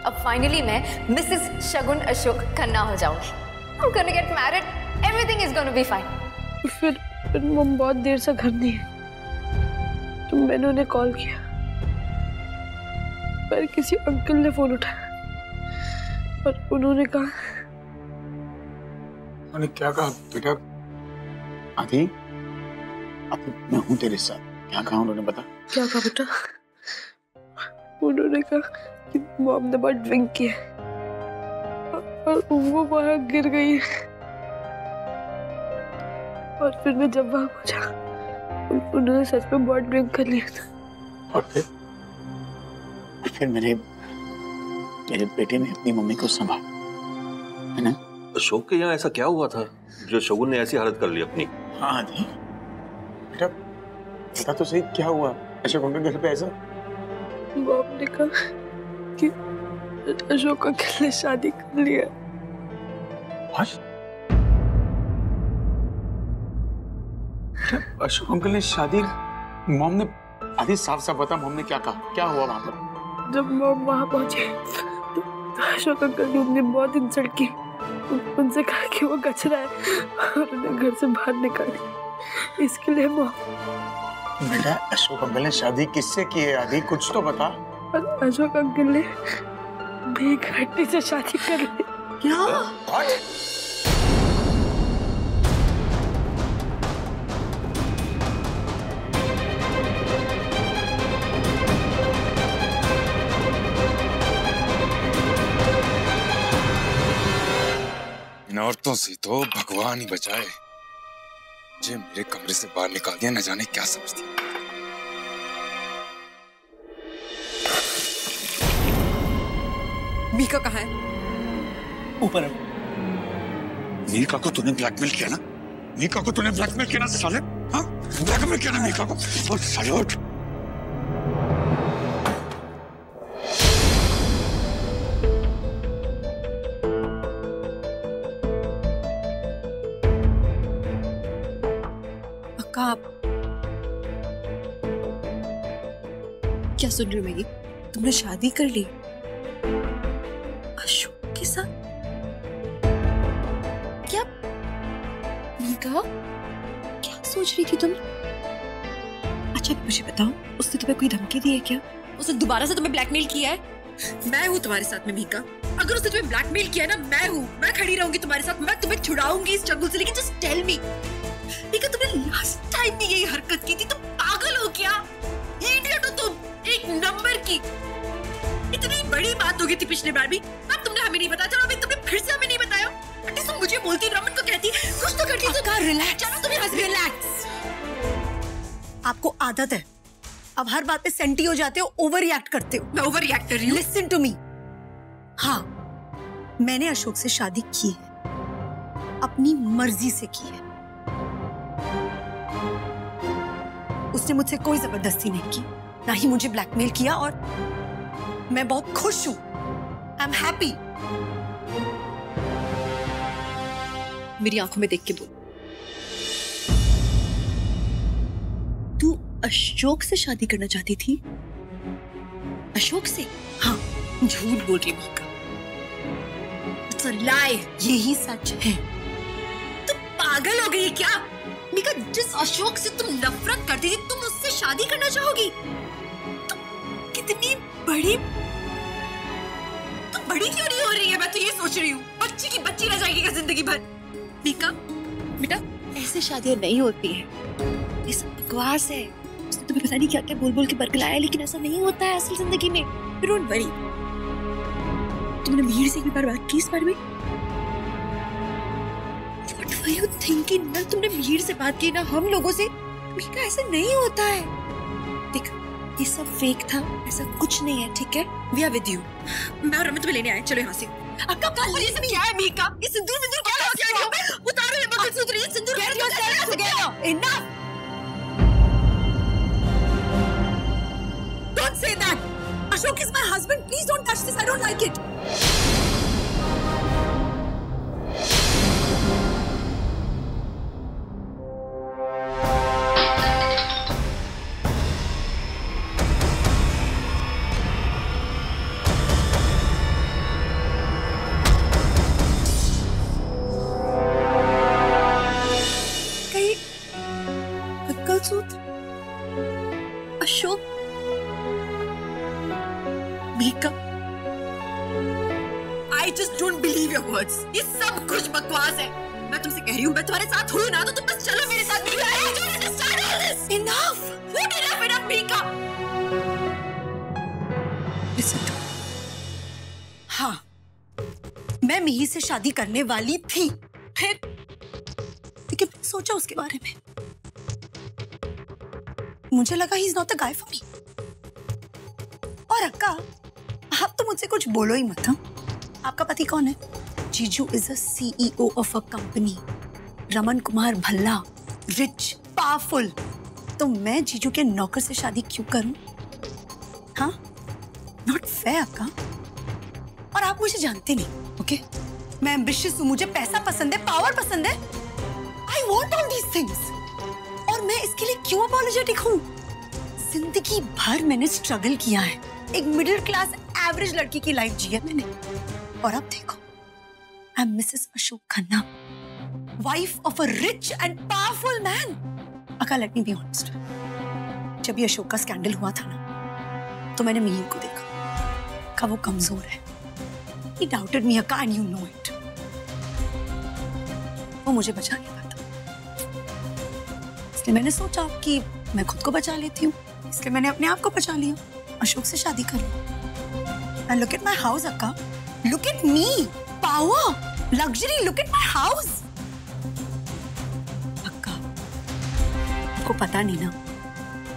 अब फाइनली मैं मिसेस शगुन अशोक खन्ना हो जाऊंगी। I'm gonna get married. Everything is gonna be fine. फिर मॉम बहुत देर से घर नहीं है, तो मैंने उन्हें कॉल किया, पर किसी अंकल ने फोन उठाया और उन्होंने कहा। उन्होंने क्या कहा बेटा? आदि, अब मैं हूँ तेरे साथ। क्या कहा उन्होंने, बता। क्या कहा बेटा? उन्होंने कहा कि मॉम ने बहुत ड्रिंक किया और वो वहां गिर गई है। और फिर मैं जब वहां पहुंचा, उन्होंने सच में बहुत ड्रिंक कर लिया था। और फिर मेरे बेटे ने अपनी मम्मी को संभाला, है ना? अशोक के यहाँ ऐसा क्या हुआ था जो शगुन ने ऐसी हालत कर ली अपनी? हाँ जी बेटा, बता तो सही क्या हुआ अशोक अंकल घर पे ऐसा? मॉम ने कहा कि अशोक अंकल ने शादी कर लिया। अशोक अंकल ने शादी? मॉम ने? आदि साफ साफ बता, मॉम ने क्या कहा, क्या हुआ वहां पर? जब मॉम वहां पहुंचे तो अशोक अंकल ने उन्हें बहुत इंसल्ट की। उनसे कहा कि वो कचरा है और उन्हें घर से बाहर निकाल दिया। इसके लिए मॉम। बेटा, अशोक अंकल ने शादी किससे की है आदि, कुछ तो बता। अशोक अंकल ने भीख हट्टी से शादी कर ली। क्या? इन औरतों से तो भगवान ही बचाए। मुझे मेरे कमरे से बाहर निकाल दिया, न जाने क्या समझती। मीका कहाँ है? ऊपर है। मीका को तूने ब्लैकमेल किया ना? मीका को तूने ब्लैकमेल किया ना साले? हाँ, ब्लैकमेल किया ना मीका को? और साले उठ। आप क्या सुन रही हो मैगी? तुमने शादी कर ली अशोक के साथ? क्या मीका, क्या सोच रही थी तुम? अच्छा मुझे बताओ, उसने तुम्हें कोई धमकी दी है क्या? उसने दोबारा से तुम्हें ब्लैकमेल किया है? मैं हूँ तुम्हारे साथ में मीका। अगर उसने तुम्हें ब्लैकमेल किया ना, मैं हूँ, मैं खड़ी रहूंगी तुम्हारे साथ, मैं तुम्हें छुड़ाऊंगी इस जंगल से। लेकिन जस्ट टेल मी, मीका तुमने लास्ट टाइम भी यही हरकत की थी, तुम पागल हो क्या? इडियट हो तुम, एक नंबर की। इतनी बड़ी बात हो गई थी पिछले बार भी, तब तुमने हमें नहीं बताया, अभी तुमने फिर से हमें नहीं बताया। एटलीस्ट तुम मुझे बोलती, रमन को कहती, कुछ तो करती। तो रिलैक्स, चलो तुम्हें हंस, रिलैक्स। आपको आदत है, अब हर बात पे सेंटी हो जाते हो, ओवर रिएक्ट करते हो। मैं ओवर रिएक्ट कर रही हूँ? Listen to me. हाँ, मैंने अशोक से शादी की है, अपनी मर्जी से की है। उसने मुझसे कोई जबरदस्ती नहीं की, ना ही मुझे ब्लैकमेल किया, और मैं बहुत खुश हूं। I am happy. मेरी आंखों में देख के बोल, तू अशोक से शादी करना चाहती थी? अशोक से? हाँ, झूठ बोल रही मीका। It's a lie। यही सच है। तुम पागल हो गई क्या? मीका, जिस अशोक से तुम नफरत करती थी, तुम उससे शादी करना चाहोगी? तुम कितनी बड़ी, तुम बड़ी क्यों नहीं हो रही है? मैं तो ये सोच रही हूँ, बच्ची की बच्ची रह जाएगी क्या जिंदगी भर? मीका, बेटा, ऐसे शादियां नहीं होती है, ये सब बकवास है। उसने तुम्हें पता नहीं क्या क्या बोल बोल के बरगलाया, लेकिन ऐसा नहीं होता है असल जिंदगी में। Don't worry. तुमने मीर से एक बार बात की इस बारे में? What were you thinking? ना तुमने मीर से बात की, ना हम लोगों से। मीका, ऐसा नहीं होता है। देख, ये सब फेक था, ऐसा कुछ नहीं है, ठीक है? We are with you। मैं और रमित तुम्हें लेने आए, चलो यहाँ से। अक्का, ये सब क्या है मीका? ये सिंदूर क्या हो गया? उतारो ये मंगलसूत्र, ये सिंदूर Enough! Don't say that! Ashok is my husband. Please don't touch this. I don't like it. Ashok, Mika, I just don't believe your words. ये सब कुछ बकवास है। मैं तुमसे कह रही हूँ, मैं तुम्हारे साथ हूँ ना, तो तुम बस चलो मेरे साथ। Mika, I don't understand all this. Enough. Enough, Mika. Listen to me. हाँ, मैं मिही से शादी करने वाली थी, फिर लेकिन मैंने सोचा उसके बारे में, मुझे लगा he is not the guy for me. और अक्का, आप तो मुझसे कुछ बोलो ही मत। हाँ, आपका पति कौन है? जीजू is a CEO of a company, Raman Kumar Bhalla, rich, powerful. तो मैं जीजू के नौकर से शादी क्यों करूं? हाँ, नॉट फेयर अक्का। और आप मुझे जानते नहीं, ओके? मैं एम्बिशियस हूं, मुझे पैसा पसंद है, पावर पसंद है। I want all these things. और मैं इसके लिए क्यों अपॉलोजेटिक हूँ? जिंदगी भर मैंने स्ट्रगल किया है, एक मिडिल क्लास एवरेज लड़की की लाइफ जी है मैंने। और अब देखो, I am Mrs Ashok Khanna, wife of a rich and powerful man. अक्का, लेट मी बी ऑनेस्ट, जब ये अशोक का स्कैंडल हुआ था ना, तो मैंने मिहिर को देखा का वो कमजोर है। He doubted me, अक्का, and you know it। वो मुझे बचा नहीं पाता, इसलिए मैंने सोचा कि मैं खुद को बचा लेती हूँ, इसलिए मैंने अपने आप को बचा लिया, अशोक से शादी कर ली। And look at my house, अक्का, look at me, power, luxury, look at my house। अक्का, आपको पता नहीं ना,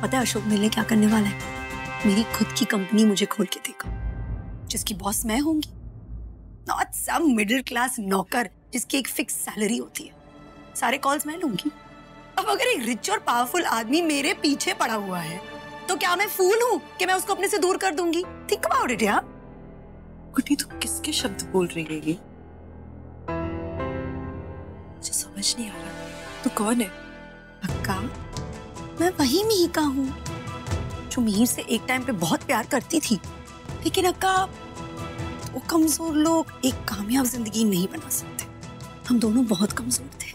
पता है अशोक मेरे लिए क्या करने वाला है? मेरी खुद की कंपनी मुझे खोल के देगा, जिसकी बॉस मैं होंगी, नॉट सम मिडिल क्लास नौकर जिसकी एक फिक्स सैलरी होती है। सारे कॉल्स मैं लूंगी। अब अगर एक रिच और पावरफुल आदमी मेरे पीछे पड़ा हुआ है, तो क्या मैं फूल हूं कि मैं उसको अपने से दूर कर दूंगी? थिंक अबाउट इट यार। कुटी, तू किसके शब्द बोल रही है ये? मुझे समझ नहीं आ रहा, तू कौन है? अक्का, मैं वही मिहिका हूँ जो मिहिर से एक टाइम पे बहुत प्यार करती थी, लेकिन अक्का, वो कमजोर लोग एक कामयाब जिंदगी नहीं बना सकते। हम दोनों बहुत कमजोर थे।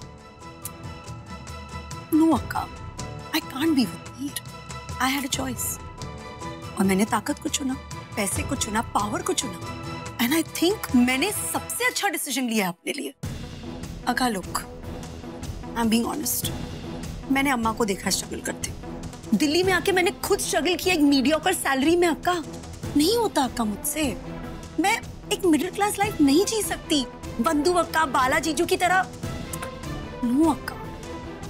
नो अक्का, I can't be with Mir. I had a choice, और मैंने ताकत को चुना, पैसे को चुना, पावर को चुना, एंड आई थिंक मैंने सबसे अच्छा डिसीजन लिया अपने लिए। अक्का, look, I am being honest, मैंने अम्मा को देखा स्ट्रगल करते। दिल्ली में आके मैंने खुद स्ट्रगल किया एक मीडियोकर सैलरी में। अक्का, नहीं होता अक्का मुझसे, मैं एक मिडिल क्लास लाइफ नहीं जी सकती, बंधु अक्का, बाला जीजू की तरह। नो अक्का,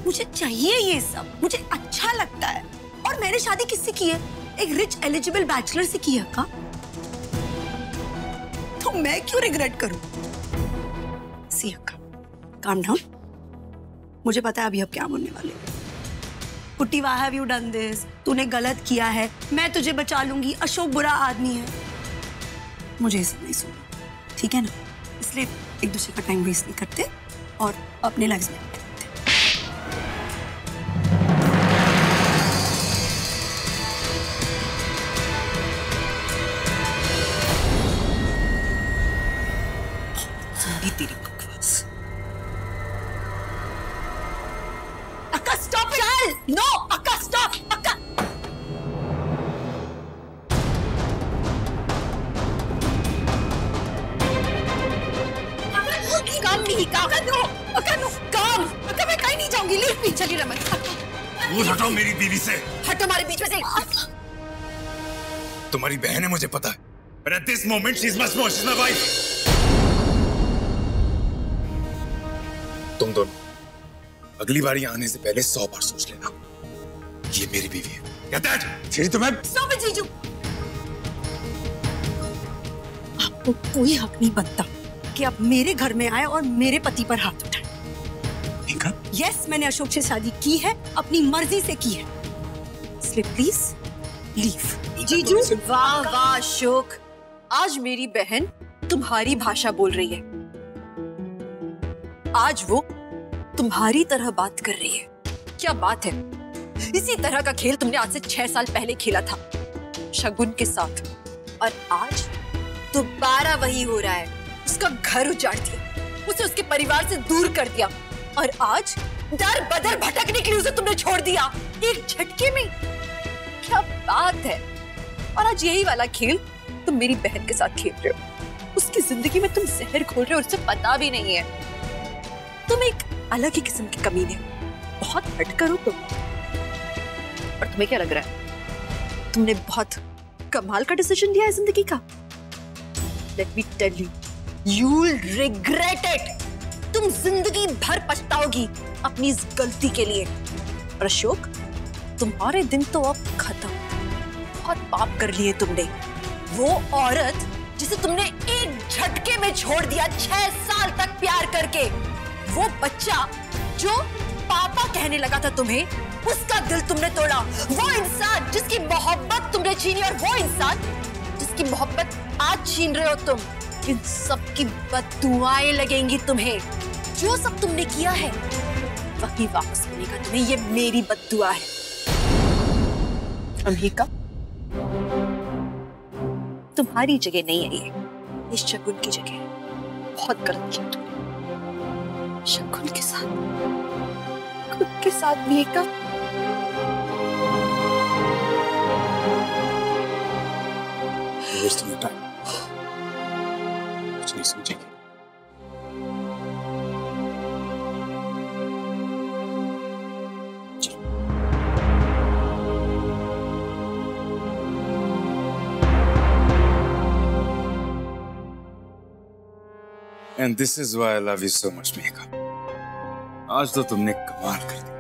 मुझे चाहिए ये सब, मुझे अच्छा लगता है। और मैंने शादी किससे की है? एक रिच एलिजिबल बैचलर से की है अक्का। तो मैं क्यों रिग्रेट करूं? सी अक्का, काम डाउन। मुझे पता है अभी अब क्या बोलने वाले। Putty why have you done this? तूने गलत किया है, मैं तुझे बचा लूंगी, अशोक बुरा आदमी है। मुझे ये सब नहीं सुनना, ठीक है ना? इसलिए एक दूसरे का टाइम वेस्ट नहीं करते और अपने लाइफ में तेरी बकवास। अक्का स्टॉप इट! नो अक्का स्टॉप! अक्का काम नहीं, काम नो अक्का नो काम। अक्का मैं कहीं नहीं जाऊंगी, लीव मी। चली रमन, दूर हटो मेरी बीवी से। हटो हमारे बीच में से। तुम्हारी बहन है मुझे पता है, but at this moment she's much more, she's my wife. तुम दोनों अगली बार यहाँ आने से पहले 100 बार सोच लेना, ये मेरी बीवी है। कहता है जीजू तुम्हें। स्टॉप इट जीजू। आपको कोई हक नहीं बनता कि आप मेरे घर में आए और मेरे पति पर हाथ उठाएं। यस, मैंने अशोक से शादी की है, अपनी मर्जी से की है, इसलिए प्लीज लीव। जीजू वाह वाह अशोक, आज मेरी बहन तुम्हारी भाषा बोल रही है। आज वो तुम्हारी तरह बात कर रही है। क्या बात है, इसी तरह का खेल तुमने आज से 6 साल पहले खेला था शगुन के साथ, और आज दोबारा वही हो रहा है। उसका घर उजाड़ दिया, उसे उसके परिवार से दूर कर दिया, और आज दर बदर भटकने के लिए उसे तुमने छोड़ दिया एक झटके में। क्या बात है। और आज यही वाला खेल तुम मेरी बहन के साथ खेल रहे हो। उसकी जिंदगी में तुम जहर घोल रहे हो और उसे पता भी नहीं है। तुम एक अलग ही किस्म की कमीने हो, बहुत हटकर हो तुम। और तुम्हें क्या लग रहा है, तुमने बहुत कमाल का डिसीजन लिया है जिंदगी का? Let me tell you, you'll regret it. तुम जिंदगी भर पछताओगी अपनी इस गलती के लिए। और अशोक, तुम्हारे दिन तो अब खत्म। बहुत पाप कर लिए तुमने। वो औरत जिसे तुमने एक झटके में छोड़ दिया 6 साल तक प्यार करके, वो बच्चा जो पापा कहने लगा था तुम्हें, उसका दिल तुमने तोड़ा। वो इंसान जिसकी मोहब्बत तुमने छीनी, और वो इंसान जिसकी मोहब्बत आज छीन रहे हो तुम। इन सब की बद्दुआएं लगेंगी तुम्हें। जो सब तुमने किया है वही वापस मिलेगा तुम्हें। ये मेरी बद्दुआ है। अम्बिका, तुम्हारी जगह नहीं है ये शगुन की जगह है। बहुत गलत किया तुमने शगुन के साथ, खुद के साथ भी। एक कुछ नहीं समझेगी। And this is why I love you so much, Mehika. आज तो तुमने कमाल कर दी।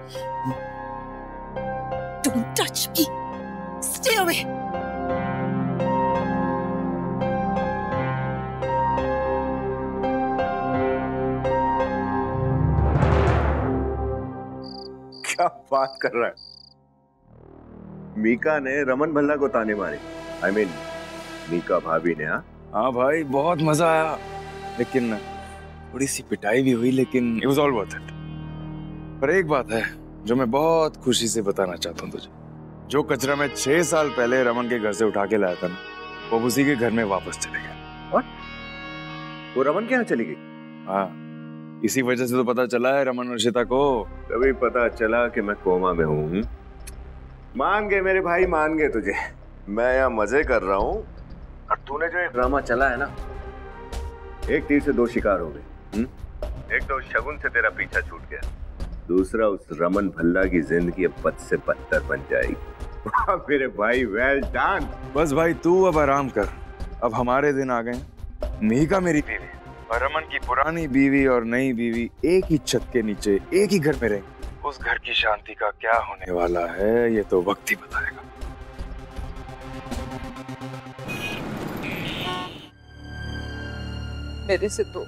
Don't touch me. Stay away. क्या बात कर रहा है? मीका ने रमन भल्ला को ताने मारे। I mean, मीका भाभी ने। हाँ भाई, बहुत मजा आया, लेकिन थोड़ी सी पिटाई भी हुई, लेकिन it was all worth it. पर एक बात है जो मैं बहुत खुशी से बताना चाहता हूँ तुझे। जो कचरा मैं 6 साल पहले रमन के घर से उठा के लाया था ना, वो उसी के घर में वापस चले गया। What? वो रमन के यहाँ चली गई? हाँ, इसी वजह से तो पता चला है रमन और श्वेता को। तभी पता चला कि मैं कोमा में हूँ। मान गए मेरे भाई, मान गए तुझे। मैं यहाँ मजे कर रहा हूँ, और तूने जो एक ड्रामा चला है ना, एक तीर से 2 शिकार हो गए। एक तो शगुन से तेरा पीछा छूट गया, दूसरा उस रमन भल्ला की जिंदगी अब बद से बदतर बन जाएगी। मेरे भाई, वेल डन। बस भाई तू अब आराम कर, अब हमारे दिन आ गए। मीका मेरी बीवी और रमन की पुरानी बीवी और नई बीवी एक ही छत के नीचे एक ही घर में रहेंगे। उस घर की शांति का क्या होने वाला है ये तो वक्त ही बताएगा। मेरे से तो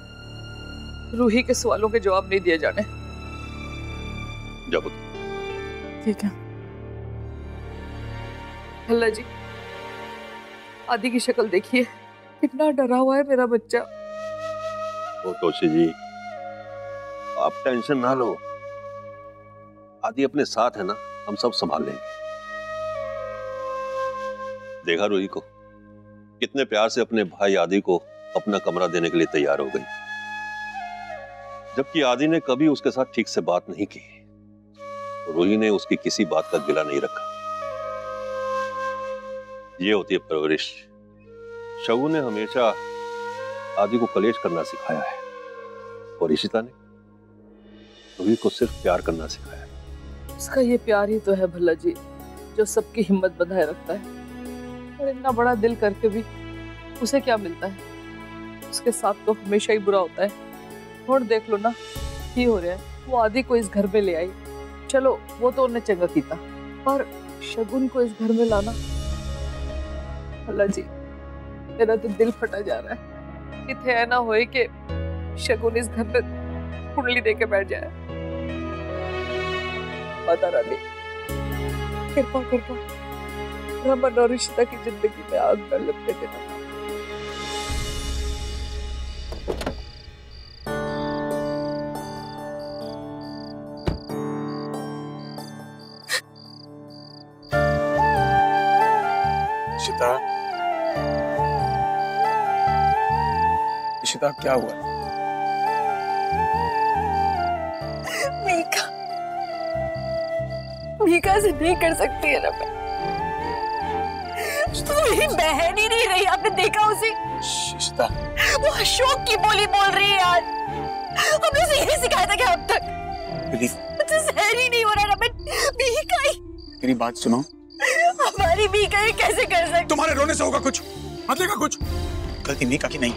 रूही के सवालों के जवाब नहीं दिए जाने। जब ठीक है, भल्ला जी, आदि की शक्ल देखिए, कितना डरा हुआ है मेरा बच्चा। ओ तोशी जी, आप टेंशन ना लो, आदि अपने साथ है ना, हम सब संभाल लेंगे। देखा रूही को, कितने प्यार से अपने भाई आदि को अपना कमरा देने के लिए तैयार हो गई, जबकि आदि ने कभी उसके साथ ठीक से बात नहीं की। रूही ने उसकी किसी बात का गिला नहीं रखा। ये होती है परवरिश। शगुन ने हमेशा आदि को कलेश करना सिखाया है और इशिता ने रूही को सिर्फ प्यार करना सिखाया है। उसका ये प्यार ही तो है भल्ला जी, जो सबकी हिम्मत बनाए रखता है। और इतना बड़ा दिल करके भी उसे क्या मिलता है? उसके साथ तो हमेशा ही बुरा होता है। और देख लो ना, ये हो रहा है, वो आदि को इस घर में ले आई, चलो वो तो उन्हें चंगा कीता, पर शगुन को इस घर में लाना, भल्ला जी मेरा तो दिल फटा जा रहा है। इतने है ना होए कि शगुन इस घर में कुंडली दे के बैठ जाए। माता रानी कृपा कृपा रमन और इशिता की जिंदगी में आग न लगने देना। इशिता, इशिता क्या हुआ? मीका, मीका से नहीं कर सकती है ना मैं। तो मेरी बहन ही नहीं रही, आपने देखा उसे? इशिता, वो अशोक की बोली बोल रही है आज। हमने उसे यही सिखाया था कि अब तक मुझसे सहन ही नहीं हो रहा रमन। मीका ही मेरी बात सुनो। हमारी मीका ये कैसे कर सकती? तुम्हारे रोने से होगा कुछ, मतलब का कुछ। गलती मीका की नहीं।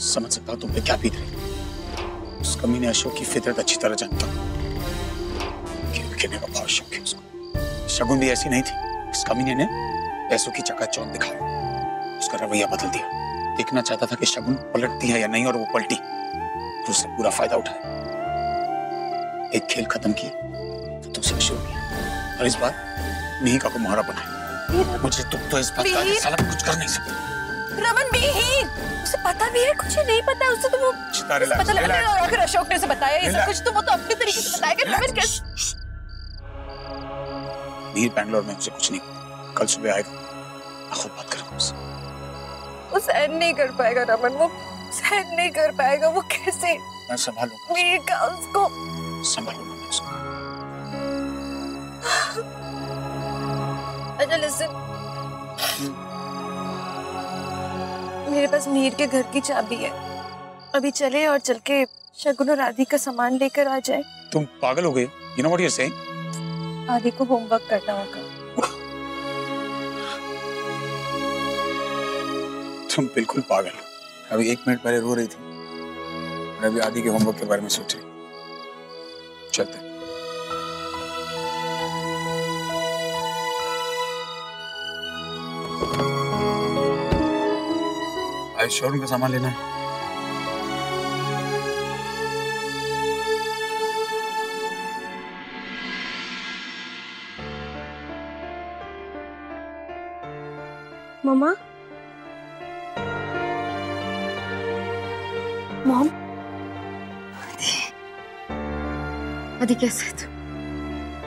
समझ सकता हूँ तुम पे क्या बीत रही। उस कमीने अशोक की फितरत अच्छी तरह जानता हूँ। खेल खेलने का बहुत शौक है उसको। शगुन भी ऐसी नहीं थी। इस कमीने ने पैसों की चकाचौंध दिखाई, उसका रवैया बदल दिया। देखना चाहता था कि शगुन पलटती है या नहीं, और वो पलटी, फिर उससे पूरा फायदा उठाया। एक खेल खत्म किया तो दूसरा शुरू किया, और इस बार मिहिका को मोहरा बनाया। मुझे तुम तो इस बात का साला कुछ कर नहीं सकते। रमन मिहिर, उसे पता भी है कुछ नहीं पता है उससे, तो वो पता लगा। और फिर अशोक ने उसे बताया ये सब कुछ, तो वो तो अपने तरीके से बताया कि रमन कैसे। मिहिर बैंगलोर में, मुझे कुछ नहीं पता। कल सुबह आएगा, मैं खुद बात करूंगा उससे। वो सहन नहीं कर पाएगा रमन, वो सहन नहीं कर पाएगा। वो कैसे? मैं संभालूंगा मीका, उसको संभालूंगा मैं उसको। अच्छा लिसन, मेरे पास मीर के घर की चाबी है। अभी चले और चल के शगुन और आदि का सामान लेकर आ जाए। तुम पागल हो गए? You know what you're saying? आदि को होमवर्क करना होगा। तुम बिल्कुल पागल हो। अभी 1 मिनट पहले रो रही थी और अभी आदि के होमवर्क के बारे में सोच रही। चलते। आज शोरूम का सामान लेना है। मम्मा, मॉम, आदि कैसे है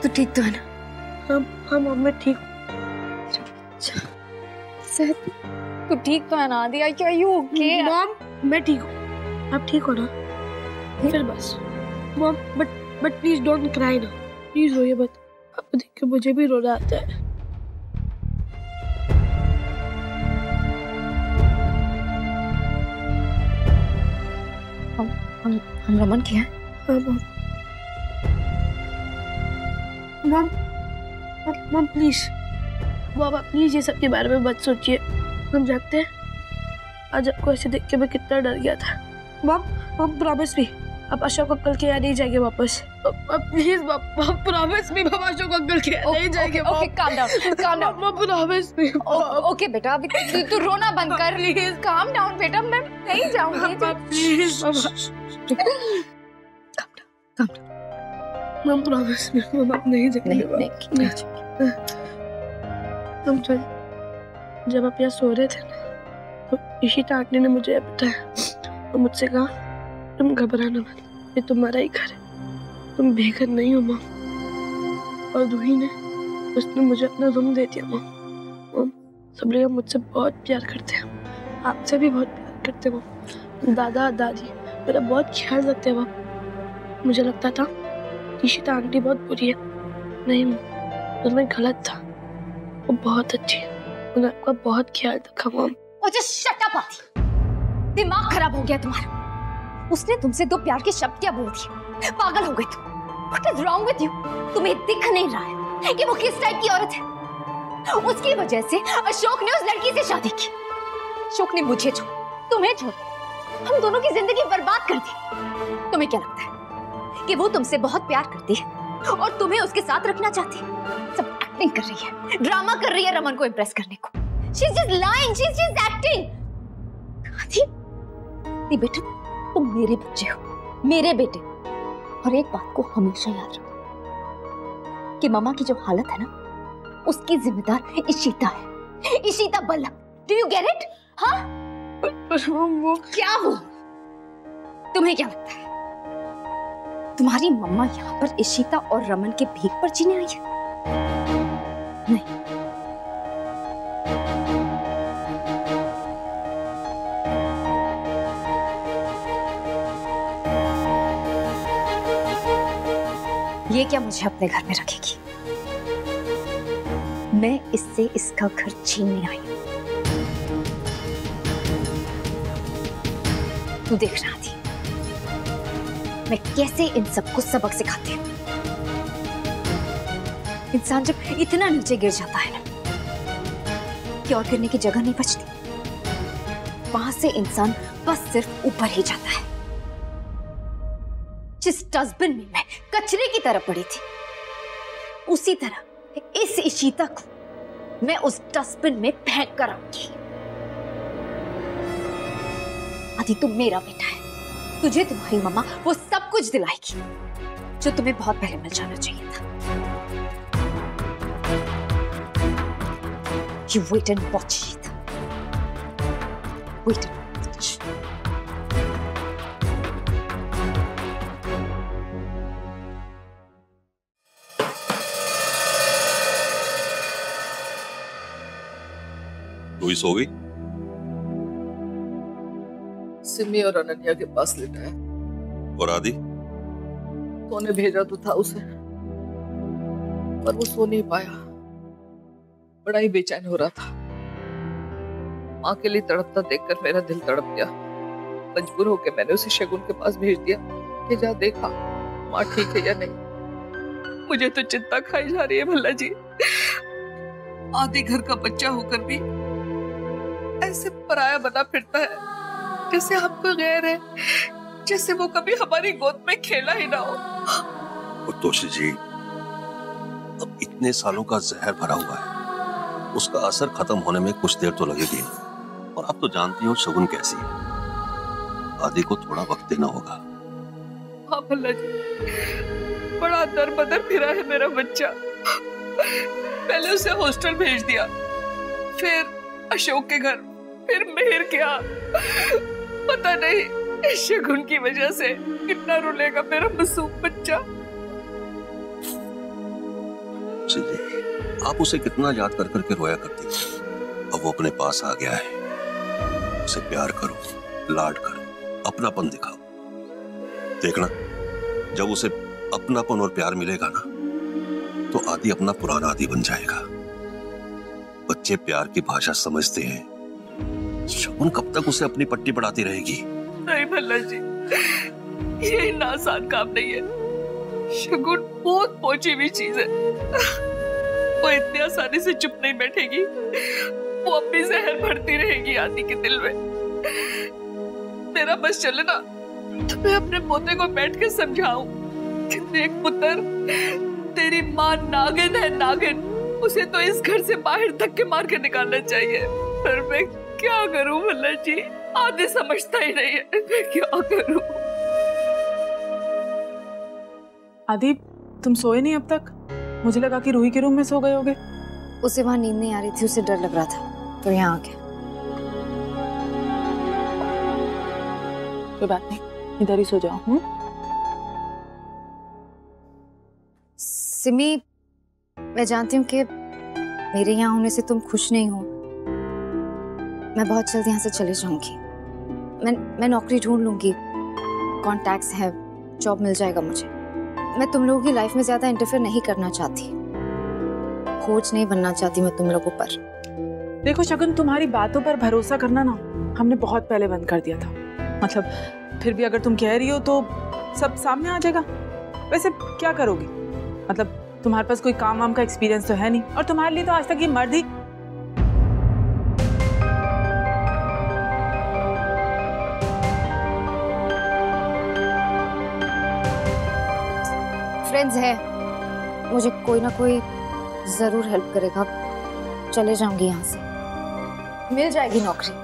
तू ठीक तो है ना? हाँ मॉम, मैं ठीक हूँ। तू ठीक तो है ना आदि? Are you okay? मॉम, मैं ठीक हूँ। आप ठीक हो ना? फिर बस mom, but please don't cry ना। प्लीज रोइए मत। आपको देख के मुझे भी रोना आता है। हम रमन के हैं? हाँ mom, mom please, Baba please ये सब के बारे में मत सोचिए। हम जानते हैं आज आपको ऐसे देख के मैं कितना डर गया था। मॉम प्रॉमिस मी, आप अशोक अंकल के यहाँ नहीं जाएंगे वापस। प्लीज मॉम प्रॉमिस मी, हम अशोक अंकल के यहाँ नहीं जाएंगे। Okay calm down mom promise me. Okay बेटा, अभी तू रोना बंद कर। प्लीज काम डाउन बेटा, मैं नहीं जाऊंगी। Please mom promise me, mom आप नहीं जाएंगे। नहीं। हम जब आप यहाँ सो रहे थे ना, तो इशिता आंटी ने मुझे बताया और मुझसे कहा तुम घबराना मत, ये तुम्हारा ही घर है, तुम बेघर नहीं हो माँ। और रूही ने उसने मुझे अपना रूम दे दिया माँ। सब लोग मुझसे बहुत प्यार करते हैं, आपसे भी बहुत प्यार करते हैं माँ। दादा दादी मेरा बहुत ख्याल रखते हैं माँ। मुझे लगता था इशिता आंटी बहुत बुरी है, नहीं माँ, उसमें गलत था, वो बहुत अच्छी है, उन्होंने आपका बहुत ख्याल रखा माँ। मुझे शट अप आती, दिमाग खराब हो गया तुम्हारा। उसने तुमसे 2 प्यार के शब्द क्या बोल दिए? पागल हो गई तुम। What is wrong with you? तुम्हें दिख नहीं रहा है कि वो किस टाइप की औरत है? उसकी वजह से अशोक ने उस लड़की से शादी की। अशोक ने मुझे छोड़, तुम्हें छोड़, हम दोनों की जिंदगी बर्बाद कर दी। तुम्हें क्या लगता है कि वो तुमसे बहुत प्यार करती है और तुम्हें उसके साथ रखना चाहती है? सब एक्टिंग कर रही है, ड्रामा कर रही है रमन को इम्प्रेस करने को। She's just lying, she's just acting. आदि बेटा, तुम मेरे बच्चे हो, मेरे बेटे, और एक बात को हमेशा याद रखो कि मामा की जो हालत है ना, उसकी जिम्मेदार इशिता है, Ishita Ballabh. Do you get it? हाँ? पर वो क्या वो? तुम्हें क्या लगता है तुम्हारी मम्मा यहाँ पर इशिता और रमन के भीख पर जीने आई है? नहीं। ये क्या मुझे अपने घर में रखेगी? मैं इससे इसका घर छीनने आई हूं। तू देख रहा थी मैं कैसे इन सबको सबक सिखाती हूँ। इंसान जब इतना नीचे गिर जाता है ना कि और गिरने की जगह नहीं बचती, वहां से इंसान बस सिर्फ ऊपर ही जाता है। जिस डस्टबिन में मैं कचरे की तरह पड़ी थी, उसी तरह इस इशिता को मैं उस डस्टबिन में फेंक कर आऊंगी। आदि तू मेरा बेटा है, तुझे तुम्हारी मम्मा वो सब कुछ दिलाएगी जो तुम्हें बहुत पहले मिल जाना चाहिए था। You wait and watch it. Wait and watch. Ruhi सो गई? सिमी और अनन्या के पास लेटा है। और आदि? सोने भेजा तो था उसे, पर वो सो नहीं पाया, बड़ा ही बेचैन हो रहा था। माँ के लिए तड़पता देखकर मेरा दिल तड़प गया। मजबूर होकर मैंने उसे शगुन के पास भेज दिया कि जा देखा माँ ठीक है या नहीं। मुझे तो चिंता खाई जा रही है भल्ला जी। आधे घर का बच्चा होकर भी ऐसे पराया बना फिरता है, जैसे हमको गैर है, जैसे वो कभी हमारी गोद में खेला ही ना हो। तोशी जी, अब इतने सालों का जहर भरा हुआ है, उसका असर खत्म होने में कुछ देर तो लगेगी। और आप तो जानती हो शगुन कैसी है, आदि को थोड़ा वक्त देना होगा। हाँ भल्ला जी, बड़ा दर बदर फिरा है मेरा बच्चा। पहले उसे हॉस्टल भेज दिया, फिर अशोक के घर, फिर मेहर के यहाँ। पता नहीं शगुन की वजह से कितना रुलेगा मेरा मासूम बच्चा। आप उसे कितना याद कर करके रोया करती थी, अब वो अपने पास आ गया है। उसे प्यार करो, लाड करो, अपनापन दिखाओ। देखना, जब उसे अपनापन और प्यार मिलेगा ना, तो आदि अपना पुराना आदि बन जाएगा। बच्चे प्यार की भाषा समझते हैं। शगुन कब तक उसे अपनी पट्टी पढ़ाती रहेगी? नहीं भल्ला जी, ये इतना आसान काम नहीं है। शगुन बहुत पहुंची हुई चीज है, वो इतनी आसानी से चुप नहीं बैठेगी। वो अपनी जहर भरती रहेगी आदि के दिल में। मेरा बस चले ना, तो मैं अपने पोते को बैठ के समझाऊं कि देख पुत्र, तेरी माँ नागिन है, नागिन। उसे तो इस घर से बाहर धक्के मार के निकालना चाहिए। पर मैं क्या करूं भल्ला जी, आदि समझता ही नहीं है, मैं क्या करूं। आदि, तुम सोए नहीं अब तक? मुझे लगा कि रूही के रूम में सो गए होगे। उसे वहां नींद नहीं आ रही थी, उसे डर लग रहा था तो यहाँ आ गया। कोई बात नहीं, इधर ही सो जाओ। सिमी, मैं जानती हूँ कि मेरे यहाँ होने से तुम खुश नहीं हो। मैं बहुत जल्द यहाँ से चली जाऊंगी। मैं नौकरी ढूंढ लूंगी, कॉन्टैक्ट्स है, जॉब मिल जाएगा मुझे। मैं तुम लोगों की लाइफ में ज्यादा इंटरफेयर नहीं करना चाहती, खोज नहीं बनना चाहती मैं तुम लोगों पर। देखो शगुन, तुम्हारी बातों पर भरोसा करना ना हमने बहुत पहले बंद कर दिया था। मतलब फिर भी अगर तुम कह रही हो तो सब सामने आ जाएगा। वैसे क्या करोगी? मतलब तुम्हारे पास कोई काम वाम का एक्सपीरियंस तो है नहीं, और तुम्हारे लिए तो आज तक ये मर्द ही। फ्रेंड्स है, मुझे कोई ना कोई जरूर हेल्प करेगा। चले जाऊंगी यहाँ से, मिल जाएगी नौकरी।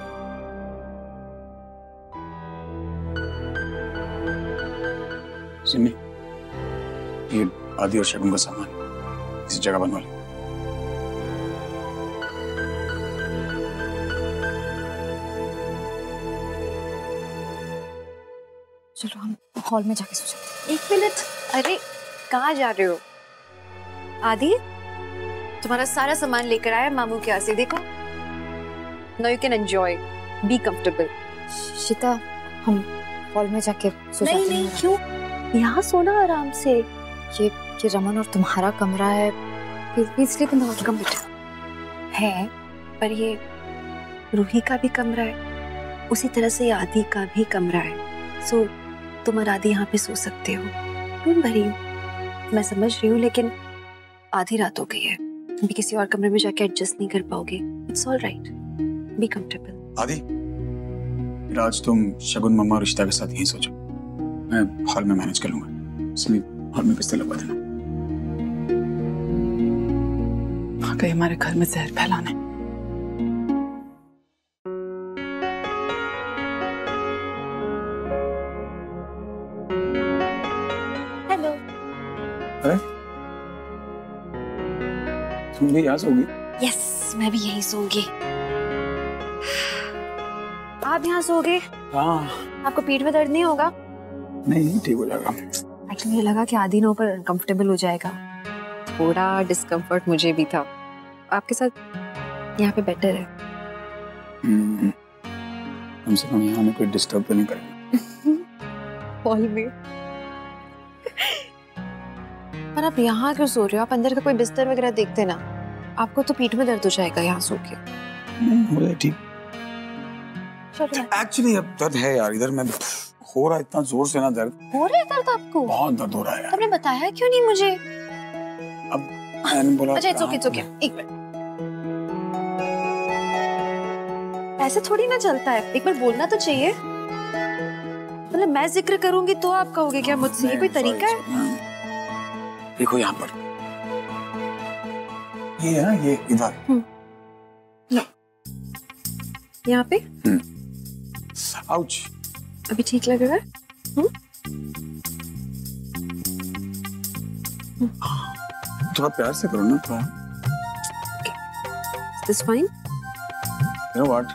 सिमी, ये आदि और शगुन का सामान इसी जगह बनवा लो। चलो हम हॉल में जाके सो जाते हैं। 1 मिनट, अरे कहाँ जा रहे हो? आदि, तुम्हारा सारा सामान लेकर आया मामू के यहाँ से, देखो। Now you can enjoy, be comfortable. शीता, हम हॉल में जाके सो जाते हैं। नहीं, क्यों? यहाँ सोना आराम से। ये रमन और तुम्हारा कमरा है, please sleep in the hall. कम बेटा है, पर ये रूही का भी कमरा है, उसी तरह से आदि का भी कमरा है। सो तुम और आदि यहाँ पे सो सकते हो। डोंट वरी, मैं समझ रही हूँ, लेकिन आधी रात हो गई है, अभी किसी और कमरे में जाके एडजस्ट नहीं कर पाओगे। It's all right, be comfortable. आदि, आज तुम शगुन, मम्मा और रिश्ता के साथ यहीं सो जाओ, मैं हॉल में मैनेज कर लूंगा। सिमी, हॉल में बिस्तर लगवा देना। कहीं हमारे घर में जहर फैलाने। हेलो। अरे तुम भी यहाँ सोगी? यस, मैं भी यहीं सोऊंगी। आप यहाँ सोओगे? हाँ। आपको पीठ में दर्द नहीं होगा? नहीं, ठीक हो जाएगा। एक्चुअली मुझे लगा कि आदि ना ऊपर अनकंफर्टेबल हो जाएगा, थोड़ा डिस्कम्फर्ट मुझे भी था। आपके साथ यहाँ पे बेटर है। कम से कम यहाँ में कोई डिस्टर्ब तो नहीं करेगा। हॉल में। पर आप यहाँ क्यों सो रहे हो? आप अंदर का कोई बिस्तर वगैरह देखते ना, आपको तो पीठ में दर्द हो जाएगा यहाँ सो के। हो जाए ठीक। एक्चुअली अब दर्द है यार, इधर में हो रहा है इतना जोर से ना दर्द। हो रहा है दर्द आपको? बहुत दर्द हो रहा है यार। आपने बताया क्यों नहीं मुझे? अब मैंने बोला। अच्छा, इट्स ओके, एक मिनट। ऐसे थोड़ी ना चलता है, एक बार बोलना तो चाहिए। मतलब मैं जिक्र करूंगी तो आप कहोगे क्या मुझसे? ये कोई तरीका है? देखो यहाँ पर, ये है ना, ये इधर। यहाँ पे? आउच। अभी ठीक लग रहा है? थोड़ा प्यार से करो ना, थोड़ा। This fine? You know what?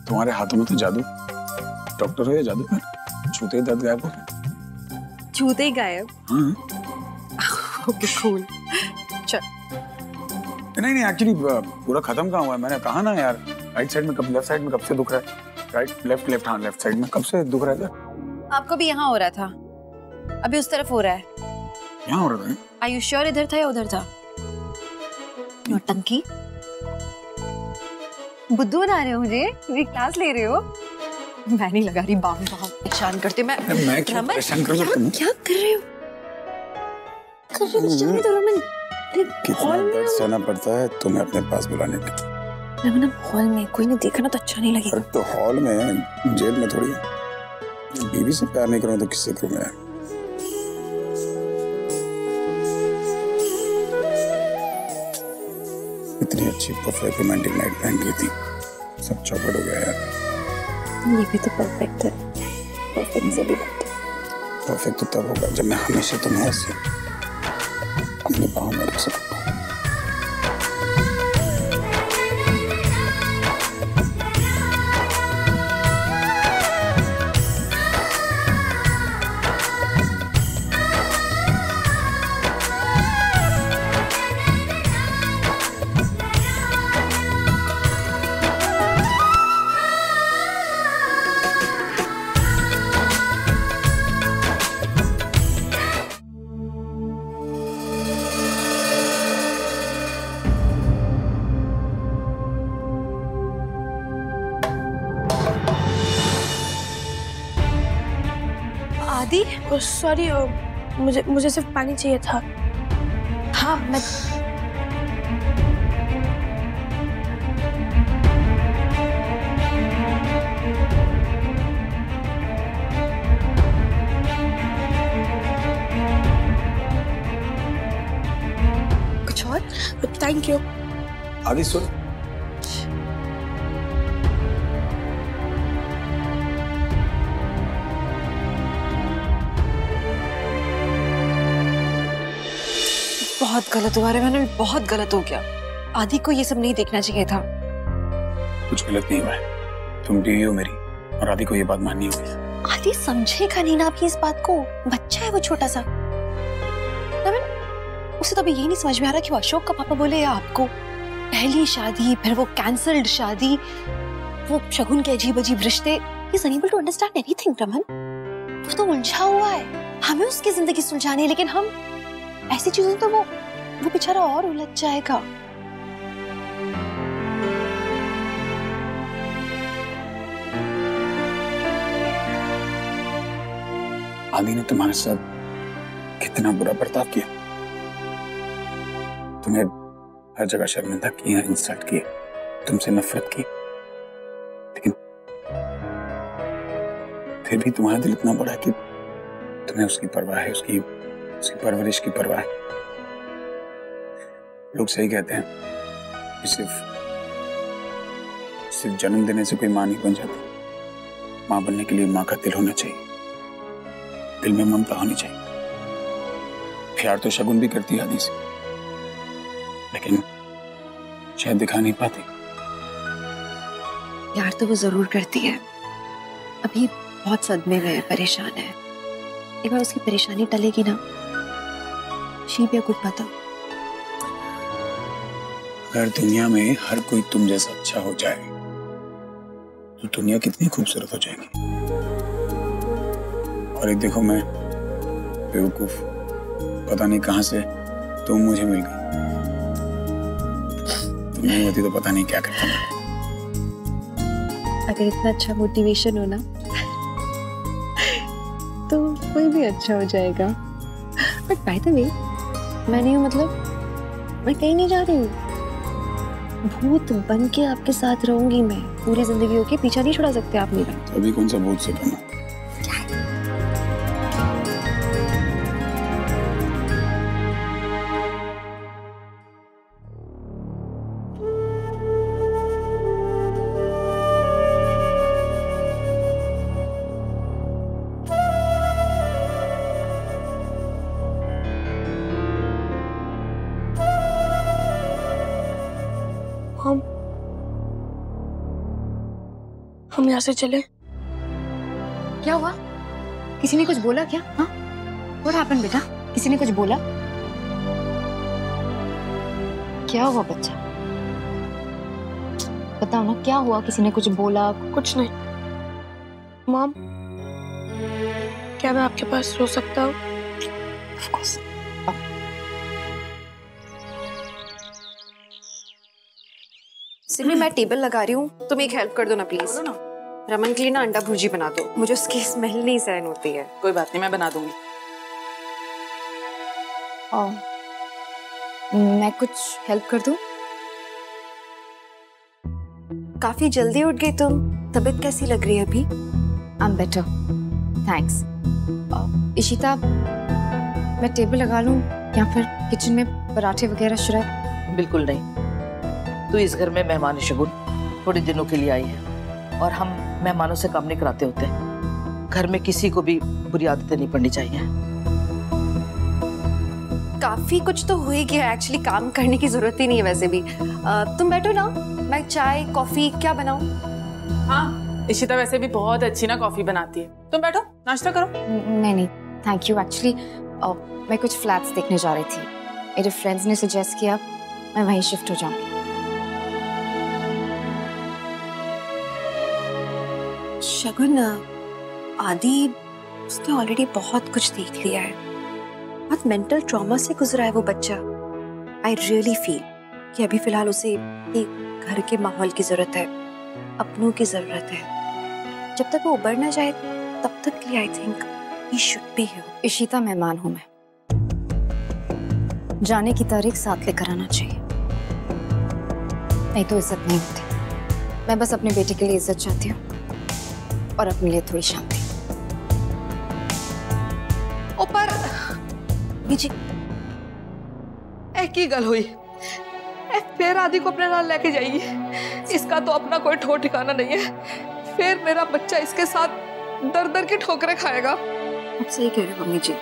तुम्हारे हाथों में तो जादू। डॉक्टर हो या जादूगर, छूते ही दर्द गायब हो गया। छूते ही गायब? हाँ। Okay, cool. चल। नहीं, एक्चुअली पूरा खत्म कहाँ हुआ है? मैंने कहा ना यार, राइट साइड में कब, लेफ्ट साइड में कब से दुख रहा है? राइट, लेफ्ट, हाँ, लेफ्ट साइड में कब से दुख रहा है? आपको भी यहाँ हो रहा था, अभी उस तरफ हो रहा है। यहाँ हो रहा था? Are you sure इधर था या उधर था? नौटंकी? बुद्धू बना रहे हो मुझे? मेरी क्लास ले रहे हो? मैं नहीं लगा रही, बाम परेशान करते। मैं क्यों परेशान कर रहा हूँ? क्या कर रहे हो? जाने दो रमन। कितना दर्द सहना पड़ता है तुम्हें अपने पास बुलाने के। रमन, हॉल में कोई नहीं देखना तो अच्छा नहीं लगेगा। तो हॉल में, जेल में थोड़ी। बीवी से प्यार नहीं करूँ तो किससे करूँ मैं? इतनी अच्छी परफेक्ट रोमांटिक नाइट प्लान की थी, सब चौपट हो गया यार। ये भी तो परफेक्ट है। परफेक्ट से भी परफेक्ट तो तब होगा जब मैं हमेशा तुम्हें ऐसे अपने पाँव में रख सकूं। सॉरी, मुझे सिर्फ पानी चाहिए था। हाँ मैं कुछ और? Thank you. आदि सुन, बहुत गलत हुआ रे, मैंने बहुत गलत हो गया। आदि को ये सब नहीं देखना चाहिए था। कुछ गलत नहीं हुआ है, तुम बीवी हो मेरी और आदि को ये बात माननी होगी। आदि समझेगा नहीं ना आपकी इस बात को, बच्चा है वो छोटा सा। उसे तो अभी यही नहीं समझ में आ रहा कि वो अशोक का पापा बोले या आपको। पहली शादी, फिर वो कैंसल्ड शादी, वो शगुन के अजीब अजीब रिश्ते। He is unable to understand anything Raman. वो तो उलझा हुआ है, हमें उसकी जिंदगी सुलझानी है, लेकिन हम ऐसी चीजों तो वो बेचारा और उलझ जाएगा। आदि ने तुम्हारे साथ कितना बुरा बर्ताव किया, तुम्हें हर जगह शर्मिंदा किया, इंसल्ट किए, तुमसे नफरत की, लेकिन फिर भी तुम्हारा दिल इतना बड़ा कि तुम्हें उसकी परवाह है, उसकी परवरिश की परवाह है। लोग सही कहते हैं कि सिर्फ जन्म देने से कोई मां नहीं बन जाती। मां बनने के लिए मां का दिल होना चाहिए, दिल में ममता होनी चाहिए। प्यार तो शगुन भी करती है आदि से, लेकिन शायद दिखा नहीं पाती। प्यार तो वो जरूर करती है, अभी बहुत सदमे में है, परेशान है। एक बार उसकी परेशानी टलेगी ना, शी भी गुड मदर। अगर दुनिया में हर कोई तुम जैसा अच्छा हो जाए तो दुनिया कितनी खूबसूरत हो जाएगी। और एक देखो, मैं बेवकूफ, पता नहीं कहां से तुम मुझे मिल गई। तुम नहीं होती तो पता नहीं क्या करता मैं। अगर इतना अच्छा मोटिवेशन हो ना तो कोई भी अच्छा हो जाएगा। बट बाय द वे, मैं नहीं हूँ, मतलब मैं कहीं नहीं जा रही हूँ। भूत बन के आपके साथ रहूंगी मैं पूरी जिंदगी। होके पीछा नहीं छुड़ा सकते आप मेरा। अभी कौन सा भूत से बना? हम यहाँ से चले। क्या हुआ? किसी ने कुछ बोला क्या? हाँ, What happened बेटा? किसी ने कुछ बोला? क्या हुआ बच्चा? बताओ ना, क्या हुआ? किसी ने कुछ बोला? कुछ नहीं। मॉम, क्या मैं आपके पास रो सकता हूँ? Of course. सिमी, मैं टेबल लगा रही हूँ, तुम एक हेल्प कर दो ना प्लीज। रमन के लिए ना अंडा भुर्जी बना दो, मुझे उसकी स्मेल नहीं सहन होती है। कोई बात नहीं, मैं बना दूंगी। मैं कुछ हेल्प कर दूं? काफी जल्दी उठ गई तुम, तबीयत कैसी लग रही है अभी? I'm better, thanks. इशिता, मैं टेबल लगा लूं या फिर किचन में पराठे वगैरह शुरू? बिल्कुल नहीं, तू इस घर में मेहमान शगुन थोड़े दिनों के लिए आई है और हम मेहमानों से काम नहीं कराते होते। घर में किसी को भी बुरी आदतें नहीं पड़नी चाहिए। काफी कुछ तो हो ही गया, एक्चुअली काम करने की जरूरत ही नहीं है वैसे भी। तुम बैठो ना, मैं चाय कॉफी क्या बनाऊं? हाँ, इशिता वैसे भी बहुत अच्छी ना कॉफी बनाती है। तुम बैठो, नाश्ता करो। नहीं, थैंक यू। एक्चुअली मैं कुछ फ्लैट्स देखने जा रही थी, मेरे फ्रेंड्स ने सजेस्ट किया मैं वहीं शिफ्ट हो जाऊंगी। शगुन, आदि उसने ऑलरेडी बहुत कुछ देख लिया है, बहुत मेंटल ट्रॉमा से गुजरा है वो बच्चा। आई रियली फील कि अभी फिलहाल उसे एक घर के माहौल की जरूरत है, अपनों की जरूरत है। जब तक वो उबर ना जाए तब तक के लिए I think He should be here. Ishita मेहमान हूं मैं। जाने की तारीख साथ लेकर आना चाहिए, नहीं तो इज्जत नहीं होती। मैं बस अपने बेटे के लिए इज्जत चाहती हूँ और अपने लिए थोड़ी शांति। ऊपर बीजी की गल हुई फिर आदि को अपने नाल लेके जाइए। इसका तो अपना कोई ठोर ठिकाना नहीं है। फिर मेरा बच्चा इसके साथ दर दर की ठोकरें खाएगा। आप सही कह रहे हो मम्मी जी,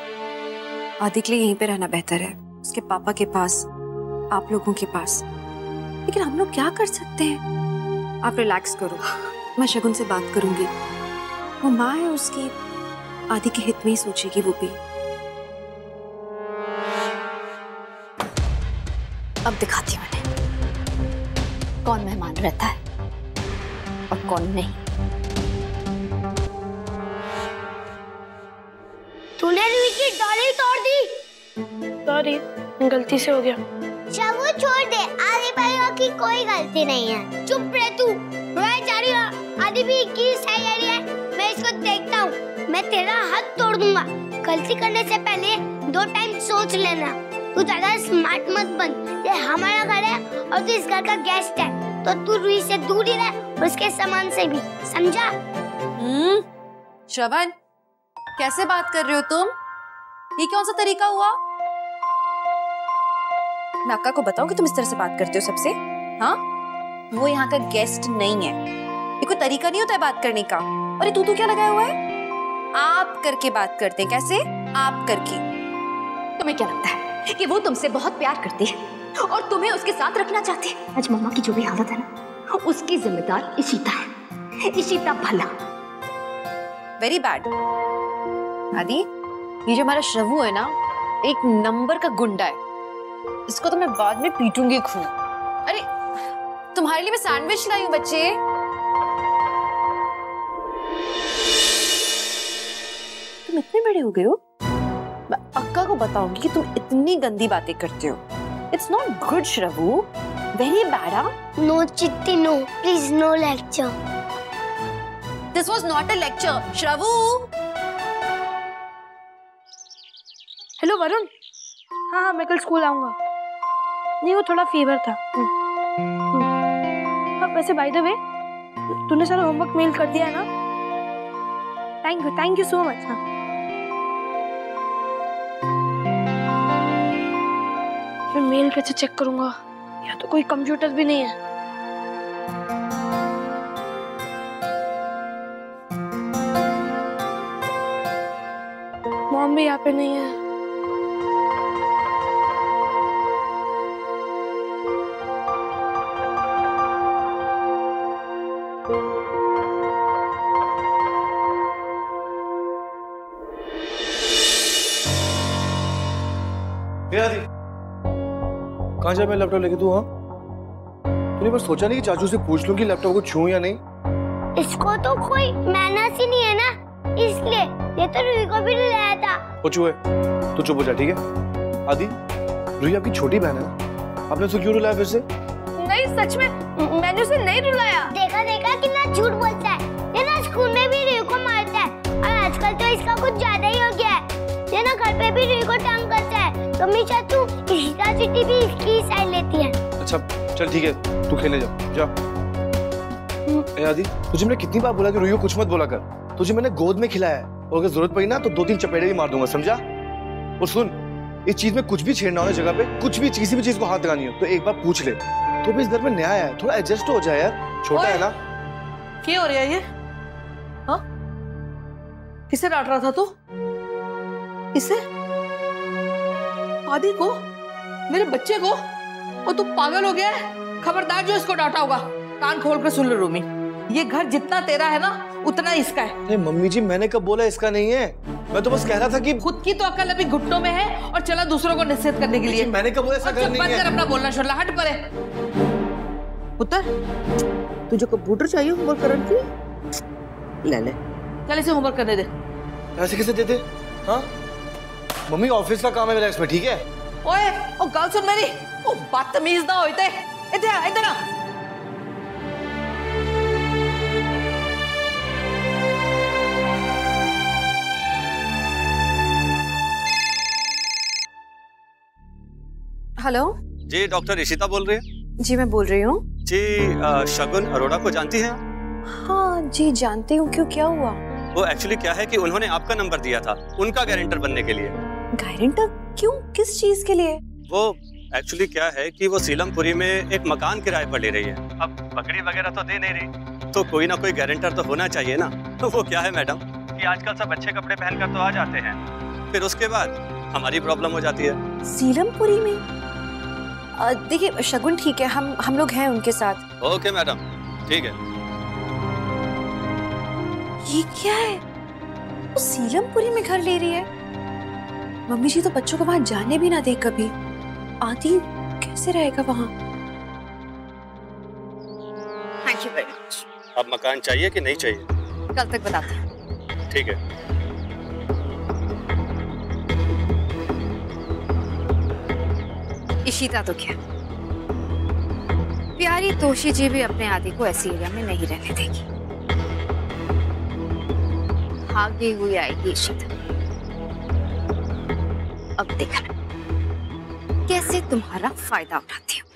आदि के लिए यहीं पे रहना बेहतर है, उसके पापा के पास, आप लोगों के पास। लेकिन हम लोग क्या कर सकते हैं? आप रिलैक्स करो, मैं शगुन से बात करूंगी। वो माँ है उसकी, आदि के हित में ही सोचेगी वो भी। अब दिखाती हूँ उन्हें कौन मेहमान रहता है और कौन नहीं। तूने रुई की डाली तोड़ दी। सॉरी, गलती से हो गया। शगुन छोड़ दे, आदि भाइयों की कोई गलती नहीं है। चुप रह तू। रोए जा रही है, आदि भी की सही जा रही है। मैं इसको देखता हूँ, मैं तेरा हाथ तोड़ दूंगा। गलती करने से पहले 2 टाइम सोच लेना। तू ज्यादा स्मार्ट मत बन, ये हमारा घर है और तू इस घर का गेस्ट है, तो तू रुई से दूर ही रह और उसके सामान से भी, समझा? श्रवण, कैसे बात कर रहे हो तुम? ये कौन सा तरीका हुआ? मैं अक्का को बताऊं कि तुम इस तरह से बात करते हो सबसे? हाँ, वो यहाँ का गेस्ट नहीं है। ये कोई तरीका नहीं होता है बात करने का। अरे तू क्या लगाया हुआ है? आप करके बात करते हैं। कैसे? आप करके। तुम्हें क्या लगता है कि वो तुमसे बहुत प्यार करती है और तुम्हें उसके साथ रखना चाहती है? आज मम्मा की जो भी हालत है ना, उसकी जिम्मेदार इशिता है। इशिता भला। Very bad. आदि, ये जो हमारा श्रवु है ना, एक नंबर का गुंडा है। इसको तो मैं बाद में पीटूंगी खूब। अरे तुम्हारे लिए मैं सैंडविच लाई हूं बच्चे। तुम इतने बड़े हो गए हो, मैं अक्का को बताऊंगी कि तुम इतनी गंदी बातें करते हो। It's not good Shravu, very bad. No चिट्टी, no please, no lecture. This was not a lecture Shravu. Hello Varun. हाँ, मैं कल स्कूल आऊंगा। नहीं, वो थोड़ा फीवर था। हाँ, वैसे बाय द वे, तूने सारा होमवर्क मेल कर दिया है ना? Thank you so much. हाँ, मैं मेल कैसे चेक करूंगा? या तो कोई कंप्यूटर भी नहीं है। मॉम भी यहाँ पे नहीं है। कहाँ जा मैं लैपटॉप लेके तू? हाँ, तूने बस सोचा नहीं कि चाचू से पूछ लूं कि लैपटॉप को छूं या नहीं? इसको तो कोई मैनर्स ही नहीं है ना, इसलिए ये तो रुई को भी लाया था। ओ चूहे, तू चुप हो जा, ठीक है? आदि, रुई आपकी छोटी बहन है, आपने उसे क्यों रुलाया फिर से? नहीं, सच में मैंने उसे नहीं रुलाया। देखा कितना झूठ बोलता है। ये ना स्कूल में भी रुई को मारता है और आजकल तो इसका कुछ ज्यादा ही हो गया है। ये ना घर पे भी रुई को तंग करता है। तो मैं चाचू इशिता चिट्टी भी इसकी साइड लेती है। अच्छा चल ठीक है, तू खेलने जा। ए आदि, तुझे मैंने कितनी बार बोला कि रुई को कुछ मत बोला कर। तुझे मैंने गोद में खिलाया है और अगर जरूरत पड़ी ना तो 2-3 चपेड़े भी मार दूंगा, समझा? और सुन, इस चीज में कुछ भी छेड़ना हो जगह पे, कुछ भी किसी भी चीज को हाथ लगानी हो तो एक बार पूछ ले। तो भी इस घर में नया है, थोड़ा एडजस्ट हो जाए यार, छोटा है ना। क्या हो रहा है ये? हाँ, किसे डांट रहा था तू? इसे? आदि को? मेरे बच्चे को? और तू पागल हो गया है? खबरदार जो इसको डांटा होगा। कान खोल कर सुन लो रूमी, ये घर जितना तेरा है ना उतना इसका है। नहीं मम्मी जी, मैंने कब बोला इसका नहीं है? मैं तो बस कह रहा था कि खुद की तो अकल अभी घुटनों में है और चला दूसरों को नसीहत करने के लिए। मैंने कब बोला ऐसा घर नहीं है? बंद कर अपना बोलना शोरला, हट परे। पुत्र, तुझे कंप्यूटर चाहिए होमवर्क करने के लिए? ले चल इसे होमवर्क करने दे। ऐसे कैसे देते? हाँ मम्मी, ऑफिस का काम है मेरा इसमें, ठीक है? ओए, ओ गल सुन मेरी, ओ बदतमीज ना होते। इधर आ। हेलो जी, डॉक्टर इशिता बोल रही है? जी मैं बोल रही हूँ। जी, शगुन अरोड़ा को जानती हैं? हाँ जी जानती हूँ, क्यों क्या हुआ? वो एक्चुअली क्या है कि उन्होंने आपका नंबर दिया था उनका गारंटर बनने के लिए। गारंटर? क्यों, किस चीज के लिए? वो एक्चुअली क्या है कि वो सीलमपुरी में एक मकान किराए पर ले रही है। अब पकड़ी वगैरह तो दे नहीं रही, तो कोई ना कोई गारंटर तो होना चाहिए ना। तो वो क्या है मैडम कि आजकल सब अच्छे कपड़े पहनकर तो आ जाते हैं, फिर उसके बाद हमारी प्रॉब्लम हो जाती है। सीलमपुरी में? देखिए शगुन ठीक है, हम लोग हैं उनके साथ। ओके मैडम, ठीक है। ये क्या है, वो सीलमपुरी में घर ले रही है? मम्मी जी तो बच्चों को वहां जाने भी ना दे कभी। आदि कैसे रहेगा वहां? Thank you very much. अब मकान चाहिए कि नहीं चाहिए? कल तक बताते हैं। ठीक है। इशिता तो क्या, प्यारी तोशी जी भी अपने आदि को ऐसी एरिया में नहीं रहने देगी। भागी हुई आएगी इशिता। अब देखना कैसे तुम्हारा फायदा उठाती हूँ।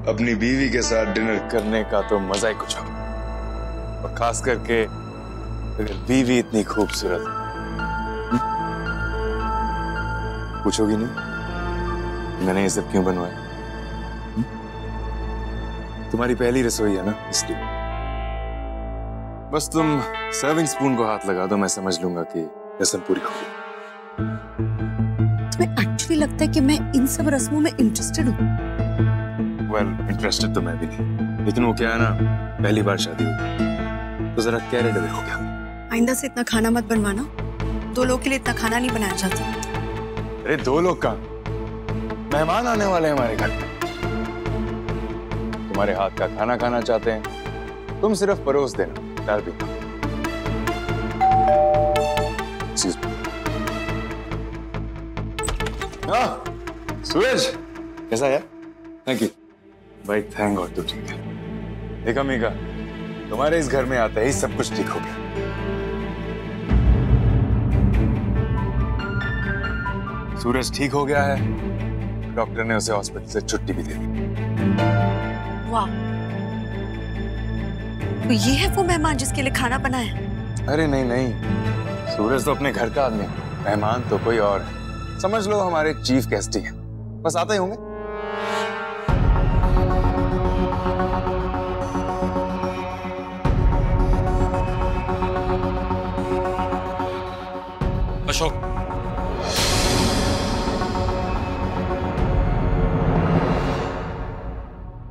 अपनी बीवी के साथ डिनर करने का तो मजा ही कुछ और, और खास करके अगर बीवी इतनी खूबसूरत। पूछोगी नहीं मैंने ये सब क्यों बनवाया? तुम्हारी पहली रसोई है ना, इसलिए। बस तुम सर्विंग स्पून को हाथ लगा दो, मैं समझ लूंगा कि रस्म पूरी हो गई। तुम्हें एक्चुअली लगता है कि मैं इन सब रस्मों में इंटरेस्टेड हूँ? वेल, इंटरेस्टेड तो मैं भी नहीं, लेकिन वो क्या है ना, पहली बार शादी हुई तो जरा कैरेट देखो क्या। आइंदा से इतना खाना मत बनवाना, 2 लोग के लिए इतना खाना नहीं बनाया जाता। अरे 2 लोग का, मेहमान आने वाले हैं हमारे घर। तुम्हारे हाथ का खाना खाना चाहते हैं, तुम सिर्फ परोस देना, डाल भी। सूरज कैसा है? थैंक यू भाई, थैंक गॉड तू ठीक है। देखा मीका, तुम्हारे इस घर में आते ही सब कुछ ठीक हो गया। सूरज ठीक हो गया है, डॉक्टर ने उसे हॉस्पिटल से छुट्टी भी दे दी। वाह, तो ये है वो मेहमान जिसके लिए खाना बना है? अरे नहीं नहीं, सूरज तो अपने घर का आदमी है, मेहमान तो कोई और है। समझ लो हमारे चीफ गेस्ट ही हैं, बस आते ही होंगे। अशोक,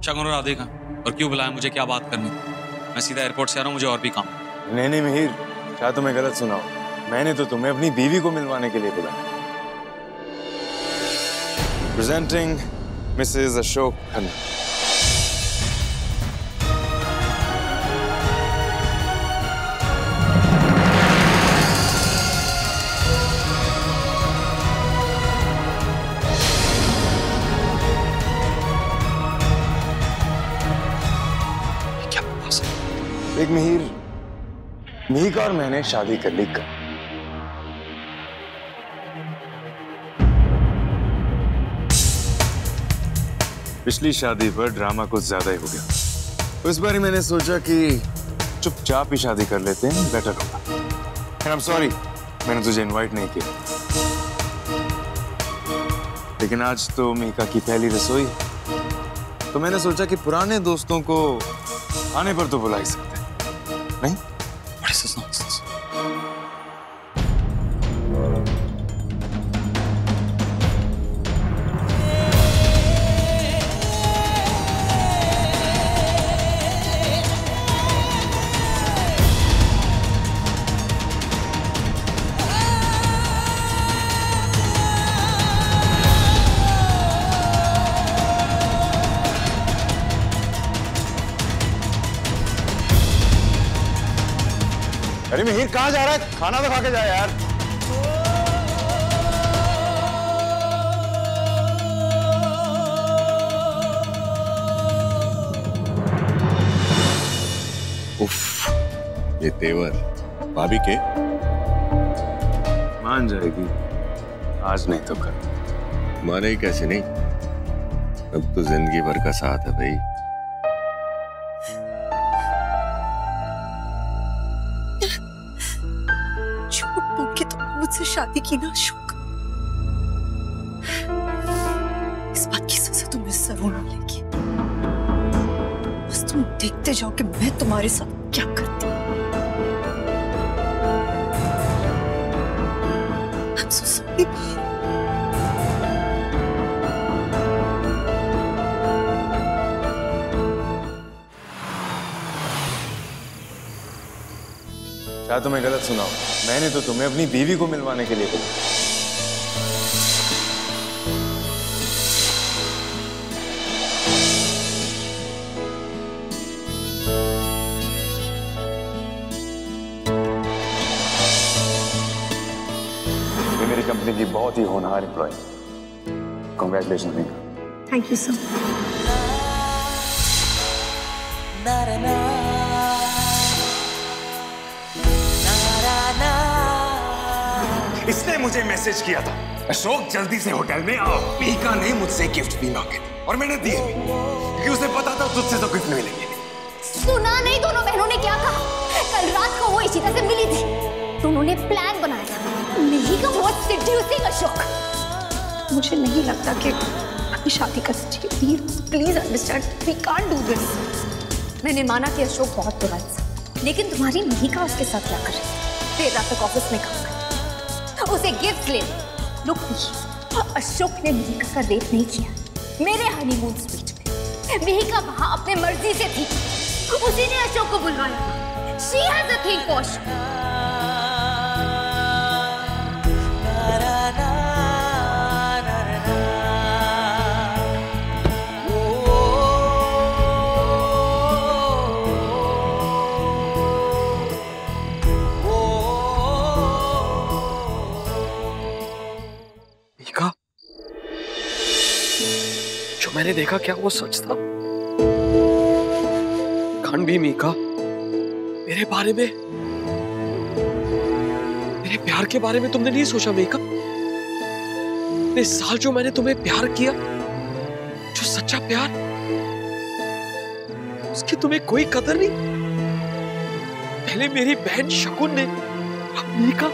शगुन और राधे का, और क्यों बुलाया मुझे, क्या बात करनी? मैं सीधा एयरपोर्ट से आ रहा हूँ, मुझे और भी काम। नहीं नहीं मिहिर, क्या तुम्हें गलत सुना हो? मैंने तो तुम्हें अपनी बीवी को मिलवाने के लिए बुलाया। Presenting Mrs Ashok Khanna. एक मिहिका और मैंने शादी कर ली कल। पिछली शादी पर ड्रामा कुछ ज्यादा ही हो गया, तो इस बार मैंने सोचा कि चुपचाप ही शादी कर लेते हैं, बेटर होगा। एंड आई एम सॉरी मैंने तुझे इनवाइट नहीं किया, लेकिन आज तो मिहिका की पहली रसोई, तो मैंने सोचा कि पुराने दोस्तों को आने पर तो बुला ही सकते हैं, नहीं? What is this nonsense? अरे मिहिर कहाँ जा रहा है? खाना तो खा के जा यार। उफ, ये तेवर भाभी के मान जाएगी, आज नहीं तो कल। माने कैसे नहीं, अब तो जिंदगी भर का साथ है भाई। झूठ बोल के तुमने मुझसे शादी की ना अशोक, इस बात की सजा तुम्हें जरूर मिलेगी। बस तुम देखते जाओ कि मैं तुम्हारे साथ क्या करती हूँ। I'm so sorry। क्या तुम्हें गलत सुनाओ? मैंने तो तुम्हें अपनी बीवी को मिलवाने के लिए बोला। ये मेरी कंपनी की बहुत ही होनहार employee. Congratulation Mika. Thank you sir. इसने मुझे मैसेज किया था, अशोक जल्दी से होटल में आओ। मीका ने मुझसे गिफ्ट भी मांगे थे और मैंने दिए भी, क्योंकि उसे पता था तुझसे तो गिफ्ट मिलेंगे। सुना नहीं दोनों बहनों ने क्या कहा? कल रात को वो इशिता से मिली थी, दोनों ने प्लान बनाया था। मीका बहुत सेड्यूसिंग अशोक। मुझे नहीं लगता कि अभी शादी कर सकती। Please understand, we can't do this. मैंने माना कि अशोक बहुत बुरा इंसान, लेकिन तुम्हारी मीका उसके साथ क्या कर रही है? देर रात तक ऑफिस में काम कर, उसे गिफ्ट ले। लुक, अशोक ने मीका का रेप नहीं किया। मेरे हनीमून स्वीट में मीका वहां अपने मर्जी से थी, उसी ने अशोक को बुलवाया। She has a thing for Ashok. जो मैंने देखा क्या वो सच था? कान भी मीका, मेरे बारे में, मेरे प्यार के बारे में तुमने नहीं सोचा मीका? इतने साल जो मैंने तुम्हें प्यार किया, जो सच्चा प्यार, उसकी तुम्हें कोई कदर नहीं। पहले मेरी बहन शकुन ने, अब मीका।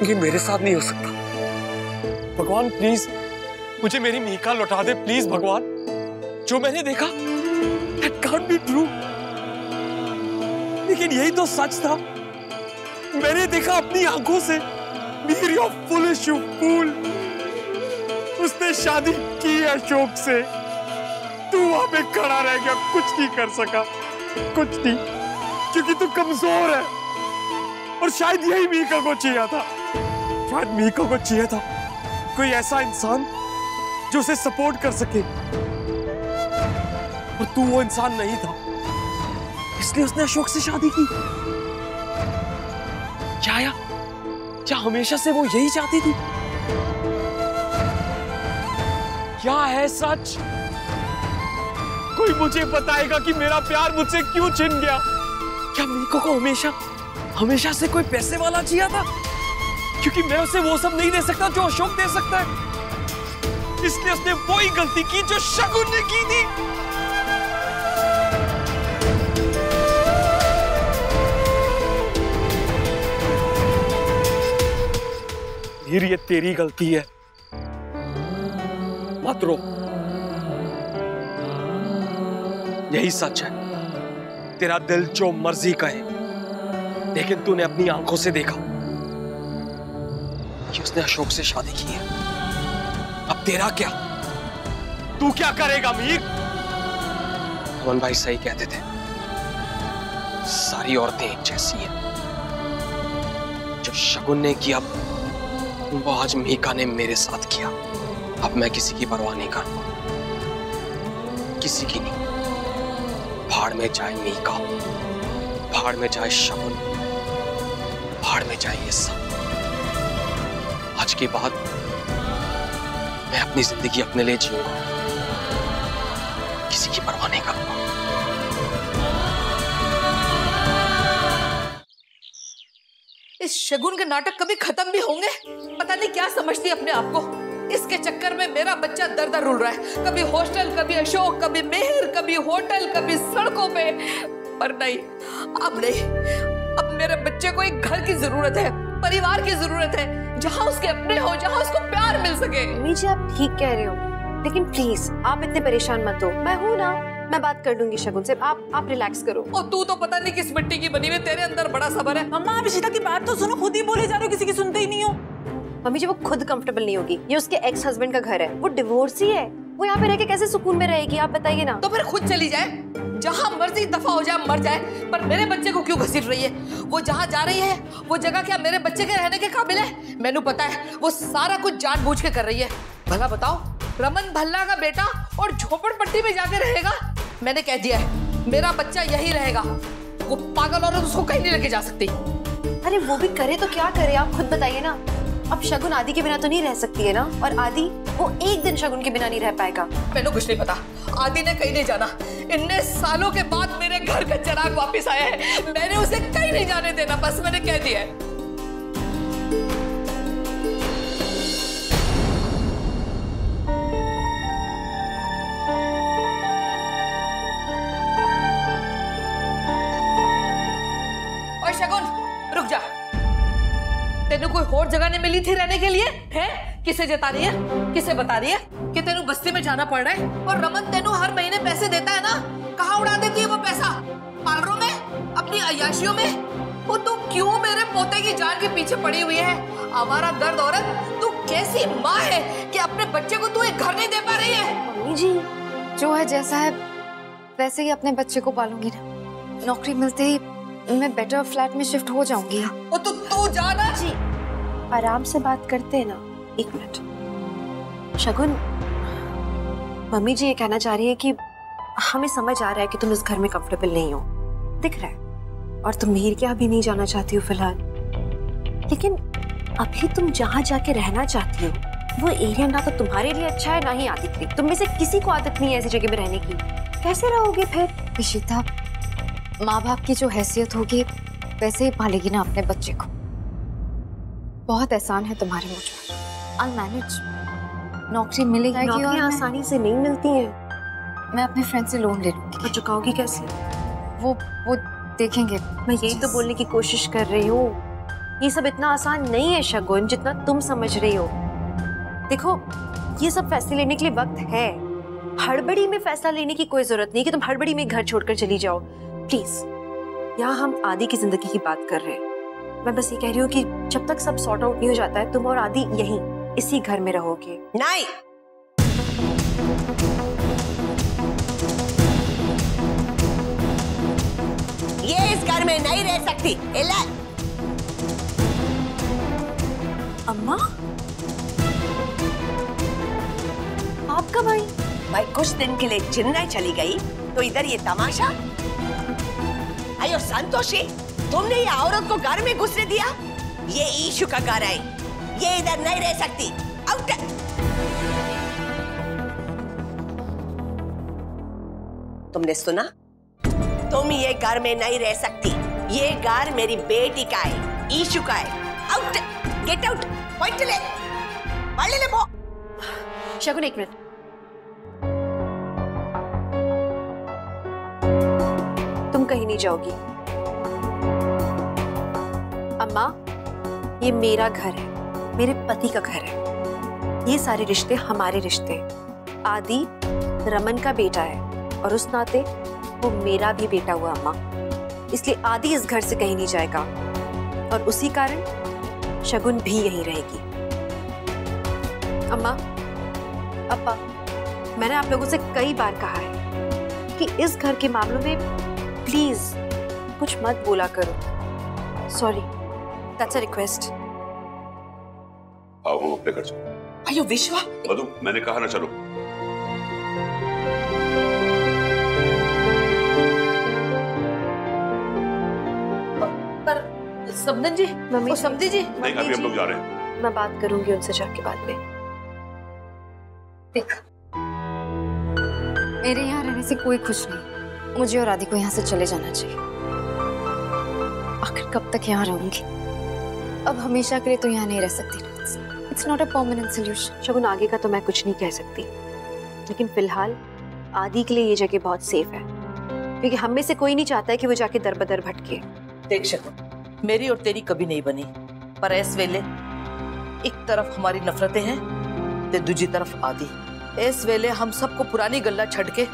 ये मेरे साथ नहीं हो सकता। भगवान प्लीज मुझे मेरी मीका लौटा दे, प्लीज भगवान। जो मैंने देखा that can't be true। लेकिन यही तो सच था। मैंने देखा अपनी आंखों से। Mir, you foolish, you fool। उसने शादी की अशोक से, तू वहां पे खड़ा रह गया, कुछ नहीं कर सका, कुछ नहीं, क्योंकि तू कमजोर है। और शायद यही मीका को चाहिए था, शायद मीका को चाहिए था कोई ऐसा इंसान जो उसे सपोर्ट कर सके, और तू वो इंसान नहीं था, इसलिए उसने अशोक से शादी की। क्या हमेशा से वो यही चाहती थी? क्या है सच? कोई मुझे बताएगा कि मेरा प्यार मुझसे क्यों छिन गया? क्या मीको को हमेशा से कोई पैसे वाला चाहिए था? क्योंकि मैं उसे वो सब नहीं दे सकता जो अशोक दे सकता है, इसलिए उसने वही गलती की जो शकुन ने की थी। मीर, ये तेरी गलती है, मत रो। यही सच है, तेरा दिल जो मर्जी कहे, लेकिन तूने अपनी आंखों से देखा कि उसने अशोक से शादी की है। अब तेरा क्या? तू क्या करेगा मीर? अमन भाई सही कहते थे, सारी औरतें एक जैसी हैं। जो शगुन ने किया वो आज मीका ने मेरे साथ किया। अब मैं किसी की परवाह नहीं करूंगा, किसी की नहीं। भाड़ में जाए मीका, भाड़ में जाए शगुन, भाड़ में जाए ये सब। आज के बाद मैं अपनी जिंदगी अपने लिए जीऊंगा, किसी की परवाह नहीं करूंगा। शगुन के नाटक कभी खत्म भी होंगे? पता नहीं क्या समझती है अपने आप को। इसके चक्कर में मेरा बच्चा दर दर रुल रहा है, कभी हॉस्टल, कभी अशोक, कभी मेहर, कभी होटल, कभी सड़कों पे। पर नहीं, अब नहीं। अब मेरे बच्चे को एक घर की जरूरत है, परिवार की जरूरत है, जहां उसके अपने हो, जहां उसको प्यार मिल सके। मम्मी जी आप ठीक कह रहे हो, लेकिन प्लीज आप इतने परेशान मत हो। मैं हूं ना, मैं बात कर लूंगी शगुन से। आप रिलैक्स करो। और तू तो पता नहीं किस मिट्टी की बनी हुई, तेरे अंदर बड़ा सब्र है। मम्मा आप इशिता की बात तो सुनो, खुद ही बोले जा रहे हो, किसी की सुनते ही नहीं हो। मम्मी जी वो खुद कंफर्टेबल नहीं होगी, ये उसके एक्स हस्बैंड का घर है, वो डिवोर्सी है, वो यहाँ पे रह के कैसे सुकून में रहेगी आप बताइए ना। तो फिर खुद चली जाए, जहाँ मर्जी दफा हो जाए, मर जाए। पर मेरे बच्चे को क्यों घसीट रही है? वो जहाँ जा रही है वो जगह क्या मेरे बच्चे के रहने के काबिल है? मैंने पता है वो सारा कुछ जानबूझ के कर रही है। भला बताओ, रमन भल्ला का बेटा और झोपड़पट्टी में जाके रहेगा? मैंने कह दिया है मेरा बच्चा यही रहेगा। वो पागल औरत उसको कहीं नहीं लेके जा सकती। अरे वो भी करे तो क्या करे, आप खुद बताइए ना। अब शगुन आदि के बिना तो नहीं रह सकती है ना, और आदि वो एक दिन शगुन के बिना नहीं रह पाएगा। मैंने कुछ नहीं पता, आदि ने कहीं नहीं जाना। इतने सालों के बाद मेरे घर का चिराग वापस आया है, मैंने उसे कहीं नहीं जाने देना, बस मैंने कह दिया है। ओए शगुन रुक जा, तेनू कोई और जगह नहीं मिली थी रहने के लिए है? किसे जता रही है, किसे बता रही है कि तेनू बस्ती में जाना पड़ रहा है? और रमन तेनू हर महीने पैसे देता है ना, कहाँ उड़ा देती है वो पैसा? पार्लरों में, अपनी अय्याशियों में। वो तू क्यों मेरे पोते की जान के पीछे पड़ी हुई है? हमारा दर्द औरत, तू कैसी माँ है कि अपने बच्चे को तू एक घर नहीं दे पा रही है? मम्मी जी जो है जैसा है वैसे ही अपने बच्चे को पालूंगी ना। नौकरी मिलते ही मैं बेटर फ्लैट में शिफ्ट हो जाऊंगी। और तू जाना जी, आराम से बात करते हैं ना। एक मिनट शगुन, मम्मी जी ये कहना चाह रही है कि हमें समझ आ रहा है कि तुम इस घर में कंफर्टेबल नहीं हो, दिख रहा है, और तुम मीर के यहाँ भी नहीं जाना चाहती हो फिलहाल। लेकिन अभी तुम जहाँ जाके रहना चाहती हो वो एरिया ना तो तुम्हारे लिए अच्छा है ना ही आदि के लिए। तुम में से किसी को आदत नहीं है ऐसी जगह में रहने की, कैसे रहोगे फिर? इशिता माँ बाप की जो हैसियत होगी वैसे ही पालेगी ना अपने बच्चे को। बहुत एहसान है तुम्हारे मुझ पर। I'll manage। नौकरी मिलेगी और आसानी से नहीं मिलती है। मैं अपने फ्रेंड से लोन ले लूंगी। तो चुकाओगी कैसे? वो देखेंगे। मैं यही तो बोलने की कोशिश कर रही हूँ, ये सब इतना आसान नहीं है शगुन जितना तुम समझ रही हो। देखो ये सब फैसले लेने के लिए वक्त है, हड़बड़ी में फैसला लेने की कोई जरूरत नहीं कि तुम हड़बड़ी में घर छोड़कर चली जाओ। प्लीज, यहाँ हम आदि की जिंदगी की बात कर रहे हैं। मैं बस ये कह रही हूँ कि जब तक सब सॉर्ट आउट नहीं हो जाता है तुम और आदि यहीं इसी घर में रहोगे। नहीं, ये इस घर में नहीं रह सकती। अम्मा आपका भाई? भाई कुछ दिन के लिए चेन्नई चली गई तो इधर ये तमाशा। अयो संतोषी, तुमने ये औरत को घर में घुसने दिया? ये ईशु का घर है, ये इधर नहीं रह सकती। आउट। तुमने सुना? तुम ये घर में नहीं रह सकती, ये घर मेरी बेटी का है, ईशु का है। Out, get out. पॉइंट ले, पढ़ ले बो। शगुन एक मिनट, तुम कहीं नहीं जाओगी। अम्मा ये मेरा घर है, मेरे पति का घर है, ये सारे रिश्ते हमारे रिश्ते। आदि रमन का बेटा है और उस नाते वो मेरा भी बेटा हुआ अम्मा, इसलिए आदि इस घर से कहीं नहीं जाएगा और उसी कारण शगुन भी यहीं रहेगी। अम्मा, अप्पा, मैंने आप लोगों से कई बार कहा है कि इस घर के मामलों में प्लीज कुछ मत बोला करो। Sorry, that's a request. आओ हम अपने घर चलो। अयो विश्वा, मधु मैंने कहा ना चलो। पर समदन जी, मम्मी, समधी जी, नहीं अभी हम लोग जा रहे हैं। मैं बात करूंगी उनसे जाके बाद में। देख, मेरे यहाँ रहने से कोई खुश नहीं, मुझे और आदि को यहाँ से चले जाना चाहिए। आखिर कब तक यहाँ रहूंगी? अब हमेशा के लिए तो यहाँ नहीं रह सकती। It's not a permanent solution. Shagun, आगे का तो मैं कुछ नहीं कह सकती, लेकिन फिलहाल आदि के लिए ये जगह बहुत सेफ है, क्योंकि हम में से कोई नहीं चाहता है कि वो जाके दर बदर भटके। देख शगुन, मेरी और तेरी कभी नहीं बनी, पर इस वेले एक तरफ हमारी नफरतें हैं तो दूसरी तरफ आदि। इस वेले हम सबको पुरानी गल्ला छड़ के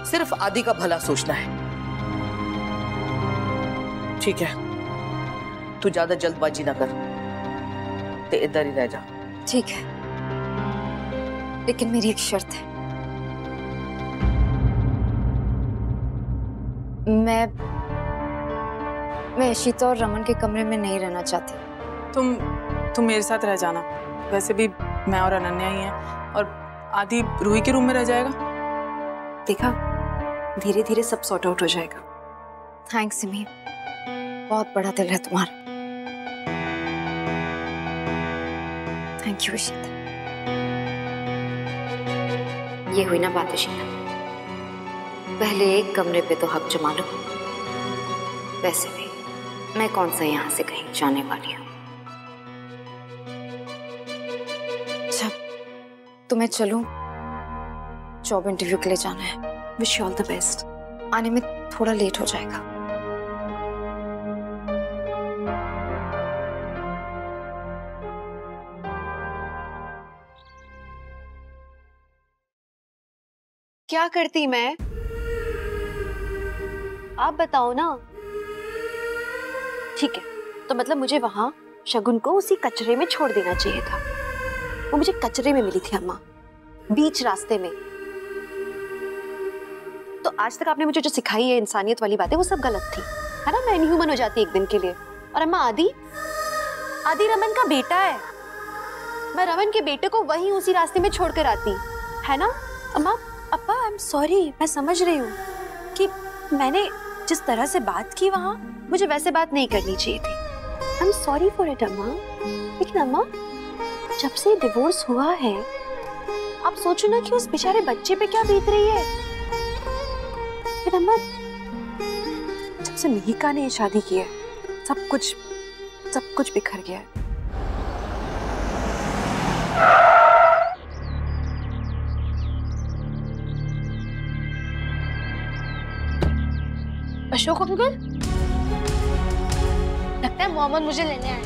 सिर्फ आदि का भला सोचना है। ठीक है, तू ज्यादा जल्दबाजी ना कर, ते इधर ही रह जा। ठीक है, लेकिन मेरी एक शर्त है। मैं इशिता और रमन के कमरे में नहीं रहना चाहती। तुम मेरे साथ रह जाना। वैसे भी मैं और अनन्या ही हैं, और आदि रूही के रूम में रह जाएगा। देखा, धीरे धीरे सब सॉर्ट आउट हो जाएगा। थैंक्स सिमी, बहुत बड़ा दिल है तुम्हारा। Thank you Ishita. ये हुई ना बात इशिता, पहले एक कमरे पे तो हक जमा लो। वैसे भी मैं कौन सा यहाँ से कहीं जाने वाली हूँ। तो मैं चलूं? जॉब इंटरव्यू के लिए जाना है। Wish you all the best. आने में थोड़ा लेट हो जाएगा। क्या करती मैं? आप बताओ ना। ठीक है, तो मतलब मुझे वहां शगुन को उसी कचरे में छोड़ देना चाहिए था। वो मुझे कचरे में मिली थी अम्मा, बीच रास्ते में। तो आज तक आपने मुझे जो सिखाई है इंसानियत वाली बातें, वो सब गलत थी, है ना? मैं इनह्यूमन हो जाती एक दिन के लिए। और अम्मा, आदि रमन का बेटा है। मैं रमन के बेटे को वहीं उसी रास्ते में छोड़कर आती, है ना? अम्मा, अप्पा, आई एम सॉरी। मैं समझ रही हूँ कि मैंने जिस तरह से बात की वहां, मुझे वैसे बात नहीं करनी चाहिए थी। I am sorry for it अम्मा। लेकिन अम्मा, जब से डिवोर्स हुआ है, आप सोचो ना कि उस बेचारे बच्चे पे क्या बीत रही है। फिर अम्मा, जब से मिहिका ने शादी की है, सब कुछ बिखर गया है। अशोक अंकल, लगता है मोहम्मद मुझे लेने आए।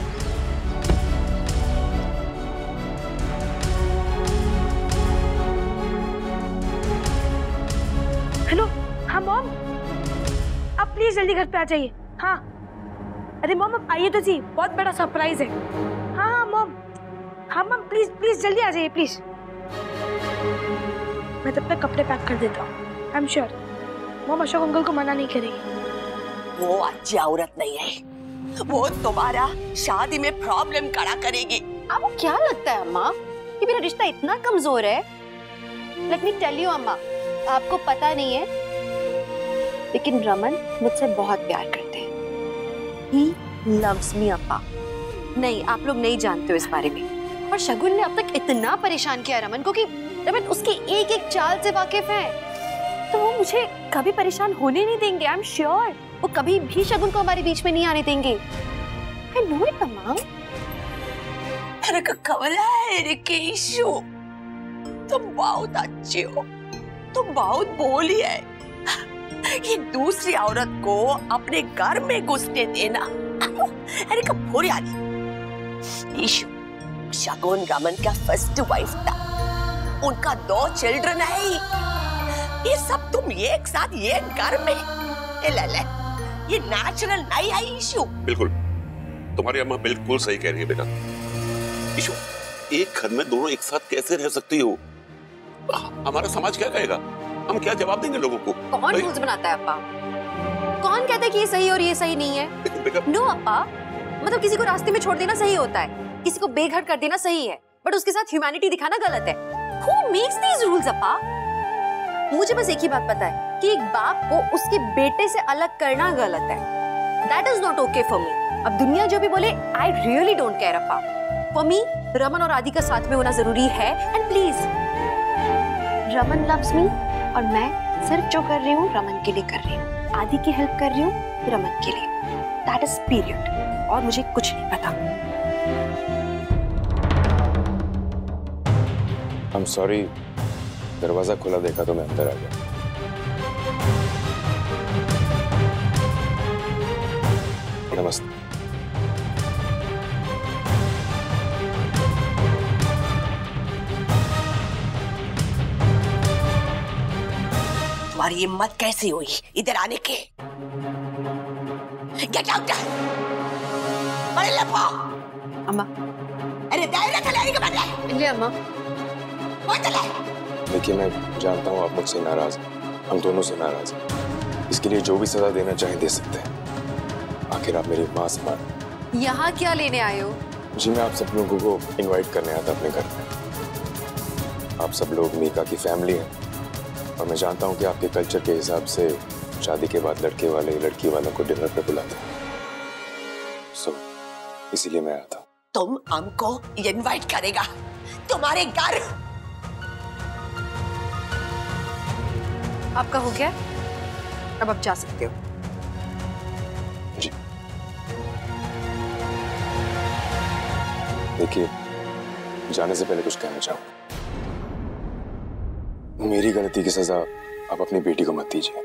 हेलो, हाँ मॉम, आप प्लीज जल्दी घर पे आ जाइए। हाँ, अरे मॉम अब आइए तो जी, बहुत बड़ा सरप्राइज है। हाँ मॉम, हाँ मॉम, प्लीज जल्दी आ जाइए प्लीज। मैं तब तक कपड़े पैक कर देता हूँ। I am sure mom Ashok uncle को मना नहीं करेगी। वो अच्छी औरत नहीं है, वो तुम्हारा शादी में प्रॉब्लम खड़ा करेगी। आपको क्या लगता है अम्मा कि मेरा रिश्ता इतना कमजोर है? लेट मी टेल यू अम्मा, आपको पता नहीं है, लेकिन रमन मुझसे बहुत प्यार करते हैं। He loves me अप्पा। नहीं, आप लोग नहीं जानते हो इस बारे में। और शगुन ने अब तक इतना परेशान किया रमन को कि रमन उसकी एक एक चाल से वाकिफ है, तो वो मुझे कभी परेशान होने नहीं देंगे। आई एम श्योर वो कभी भी शगुन को हमारे बीच में नहीं आने देंगे। आई नो इट अम्मा। अरे कवला है रे केशु, तुम बहुत अच्छी हो, तुम बहुत भोली है। ये दूसरी औरत को अपने घर में घुसने देना, अरे कब भोली आदि। ईशु शगुन रमन का फर्स्ट वाइफ था, उनका 2 चिल्ड्रन है। ये सब तुम एक साथ एक घर में, ले ये नेचुरल नहीं है ईशु। बिल्कुल, तुम्हारी अम्मा बिल्कुल सही कह रही है बेटा। ईशु, एक घर में दोनों एक साथ कैसे रह सकती हो? हमारा समाज क्या कहेगा? हम क्या जवाब देंगे लोगों को? कौन रूल्स बनाता है अप्पा? कौन कहता है कि ये सही और ये सही नहीं है? नो अप्पा, मतलब किसी को रास्ते में छोड़ देना सही होता है, किसी को बेघर कर देना सही है, बट उसके साथ ह्यूमैनिटी दिखाना गलत है। Who makes these rules अप्पा? मुझे बस एक ही बात पता है कि एक बाप को उसके बेटे से अलग करना गलत है। That is not okay for me. अब दुनिया जो भी बोले, I really don't care Appa. For me, Raman और आदि का साथ में होना जरूरी है, and please, Raman loves me और मैं सिर्फ जो कर रही हूँ रमन के लिए कर रही हूँ, आदि की हेल्प कर रही हूँ रमन के लिए। That is period। और मुझे कुछ नहीं पता। I'm sorry, दरवाजा खुला देखा तो मैं अंदर आ गया। नमस्ते। तुम्हारी हिम्मत कैसी हुई इधर आने की? Get out! बड़े लपो! अम्मा। अरे दायरे खिलाड़ी के बदले। ले अम्मा। देखिए, मैं जानता हूँ आप मुझसे नाराज हैं, हम दोनों से नाराज हैं। इसके लिए जो भी सजा देना चाहें दे सकते हैं। आखिर आप मेरी माँ से मान। यहाँ क्या लेने आए हो? जी, मैं आप सब लोगों को इनवाइट करने आया था अपने घर में। आप सब लोग मीका की फैमिली हैं और मैं जानता हूँ कि आपके कल्चर के हिसाब से शादी के बाद लड़के वाले लड़की वालों को डिनर पे बुलाते हैं। इसीलिए मैं आया था। तुम हमको इनवाइट करेगा तुम्हारे घर? आपका हो गया, अब आप जा सकते हो। जी देखिए, जाने से पहले कुछ कहना चाहूँ। मेरी गलती की सजा आप अपनी बेटी को मत दीजिए।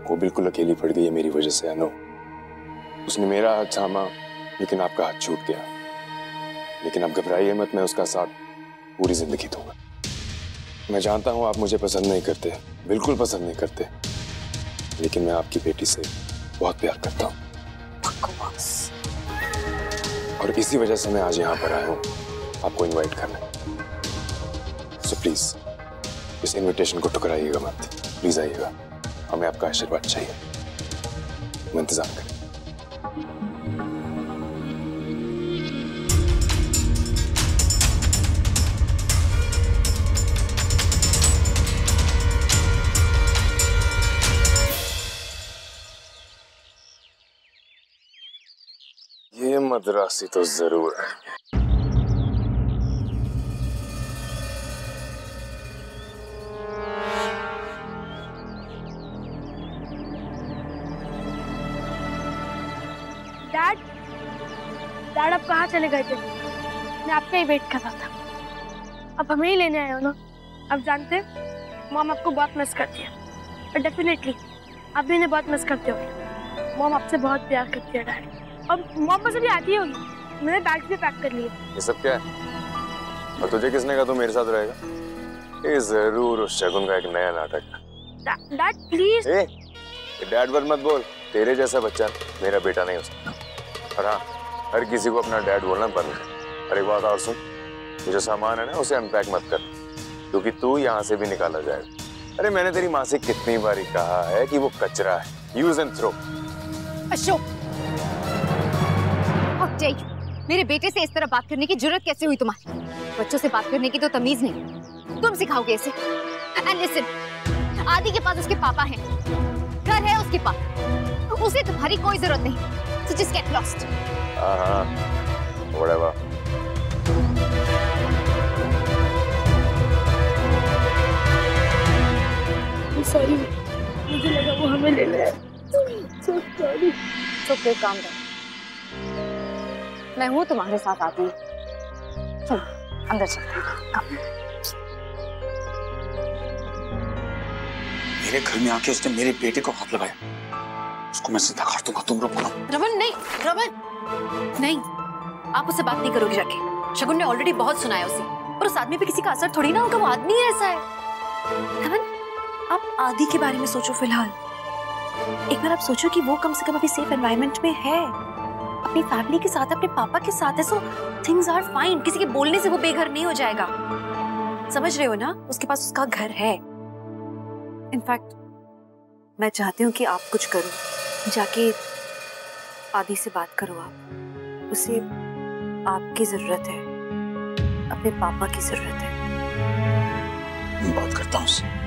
वो बिल्कुल अकेली पड़ गई है मेरी वजह से। अनु, उसने मेरा हाथ थामा लेकिन आपका हाथ छूट गया। लेकिन आप घबराइए मत, मैं उसका साथ पूरी जिंदगी दूंगा। मैं जानता हूं आप मुझे पसंद नहीं करते, बिल्कुल पसंद नहीं करते, लेकिन मैं आपकी बेटी से बहुत प्यार करता हूं। और इसी वजह से मैं आज यहाँ पर आया हूँ आपको इनवाइट करने। सो प्लीज इस इनविटेशन को ठुकराइएगा मत। प्लीज आइएगा, हमें आपका आशीर्वाद चाहिए। मैं इंतजार करें। ये मद्रासी तो जरूर है। डैड आप कहाँ चले गए थे? मैं आपका ही वेट कर रहा था। अब हमें ही लेने आए हो ना? अब जानते हैं मॉम आपको बहुत मिस करती है और डेफिनेटली आप भी इन्हें बहुत मिस करते हो। मॉम आपसे बहुत प्यार करती है डैड, और मॉम बस अभी आती होगी। मैंने बैग भी पैक कर लिए। ये सब क्या है? और तुझे किसने कहा तू मेरे साथ रहेगा? ये जरूर उस शगुन का एक नया नाटक है। Dad please. डैड पर मत बोल, तेरे जैसा बच्चा मेरा बेटा नहीं हो सकता। और हाँ, हर किसी को अपना डैड बोलना बंद कर। और एक बात और सुन, जो सामान है ना उसे अनपैक मत कर, क्योंकि तू यहाँ से भी निकाला जाएगा। अरे मैंने तेरी माँ से कितनी बारी कहा है कि वो कचरा है, यूज एंड थ्रो। अशोक, मेरे बेटे से इस तरह बात करने की जरूरत कैसे हुई तुम्हारी? बच्चों से बात करने की तो तमीज नहीं, तुम सिखाओगे इसे। एंड लिसन, आदि के पास उसके पापा हैं, घर है उसके पास, उसे तुम्हारी कोई जरूरत नहीं। So just get lost. Whatever. Sorry, मुझे लगा वो हमें ले ले। So sorry. So please calm down. मैं हूँ तुम्हारे साथ आती हूँ। चलो अंदर चलते हैं। मेरे घर में आके उसने मेरे बेटे को हाथ लगाया, उसको मैं सीधा काट दूंगा। तुम रोको ना। रमन नहीं, रमन नहीं, आप उससे बात नहीं करोगे जाके। शगुन ने ऑलरेडी बहुत सुनाया उसे, और उस आदमी पे किसी का असर थोड़ी ना होगा, वो आदमी ही ऐसा है। रमन, आप आदि के बारे में सोचो फिलहाल। एक बार आप सोचो कि वो कम से कम अभी सेफ एनवायरनमेंट में है, अपनी फैमिली के साथ, अपने पापा के साथ है। So things are fine. किसी के बोलने से वो बेघर नहीं हो जाएगा, समझ रहे हो ना? उसके पास उसका घर है। इनफैक्ट मैं चाहती हूँ कि आप कुछ करो, जाके आदि से बात करो। आप उसे आपकी जरूरत है, अपने पापा की जरूरत है। मैं बात करता हूँ उससे।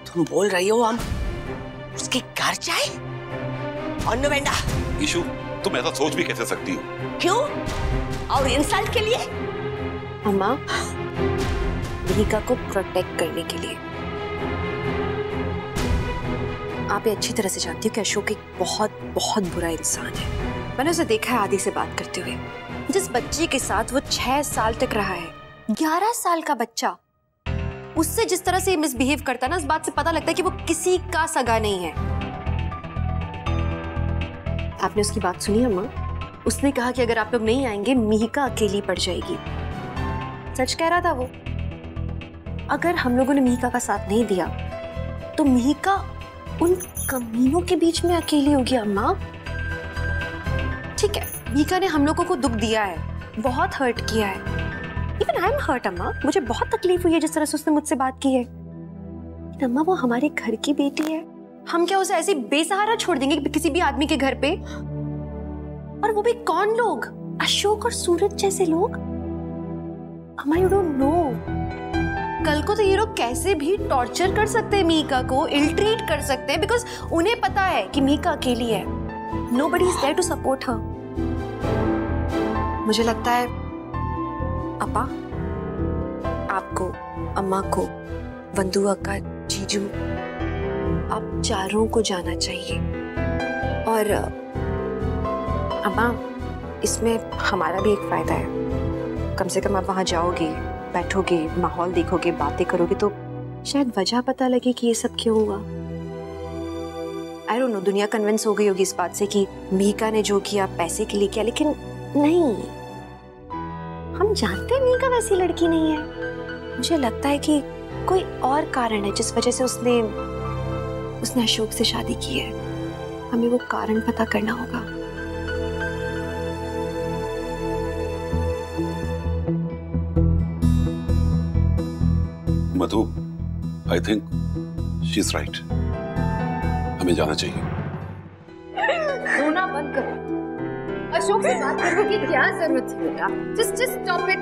तुम बोल रही हो हम उसके घर जाए? और नवेंडा, ईशु, तुम ऐसा सोच भी कैसे सकती हो? क्यों? और इंसल्ट के लिए? अम्मा, मिहिका को प्रोटेक्ट करने के लिए। आप ये अच्छी तरह से जानती हो कि अशोक एक बहुत बहुत बुरा इंसान है। मैंने उसे देखा है आदि से बात करते हुए। जिस बच्चे के साथ वो 6 साल तक रहा है, 11 साल का बच्चा, उससे जिस तरह से मिसबिहेव करता है ना, इस बात से पता लगता है कि वो किसी का सगा नहीं है। आपने उसकी बात सुनी अम्मा? उसने कहा कि अगर आप लोग नहीं आएंगे मिहिका अकेली पड़ जाएगी। सच कह रहा था वो। अगर हम लोगों ने मिहिका का साथ नहीं दिया तो मिहिका उन कमीनों के बीच में अकेली होगी अम्मा। ठीक है, मिहिका ने हम लोगों को दुख दिया है, बहुत हर्ट किया है। इवन आई एम हर्ट अम्मा, मुझे बहुत तकलीफ हुई है जिस तरह से उसने मुझसे बात की है। अम्मा वो हमारे घर की बेटी है, हम क्या उसे ऐसे बेसहारा छोड़ देंगे किसी भी आदमी के घर पे? और वो भी कौन लोग? अशोक और सूरज जैसे लोग। अम्मा यू डोंट नो, कल को तो ये लोग कैसे भी टॉर्चर कर सकते हैं मिहिका को, इल ट्रीट कर सकते हैं, बिकॉज उन्हें पता है कि मिहिका अकेली है। Nobody is there to support her. मुझे लगता है अपा, आपको, अम्मा को, वंदू अक्का, जीजू, आप चारों को जाना चाहिए। और अम्मा, इसमें हमारा भी एक फायदा है। कम से कम आप वहां जाओगे, बैठोगे, माहौल देखोगे, बातें करोगे तो शायद वजह पता लगे कि ये सब क्यों हुआ। आई डोंट नो, दुनिया कन्विंस हो गई होगी इस बात से कि मिहिका ने जो किया पैसे के लिए किया, लेकिन नहीं, हम जानते हैं मिहिका वैसी लड़की नहीं है। मुझे लगता है कि कोई और कारण है जिस वजह से उसने अशोक से शादी की है। हमें वो कारण पता करना होगा। Madhu, I think she is right. हमें जाना चाहिए। रोना बंद करो। अशोक से बात करने की क्या जरूरत थी बेटा? Just stop it.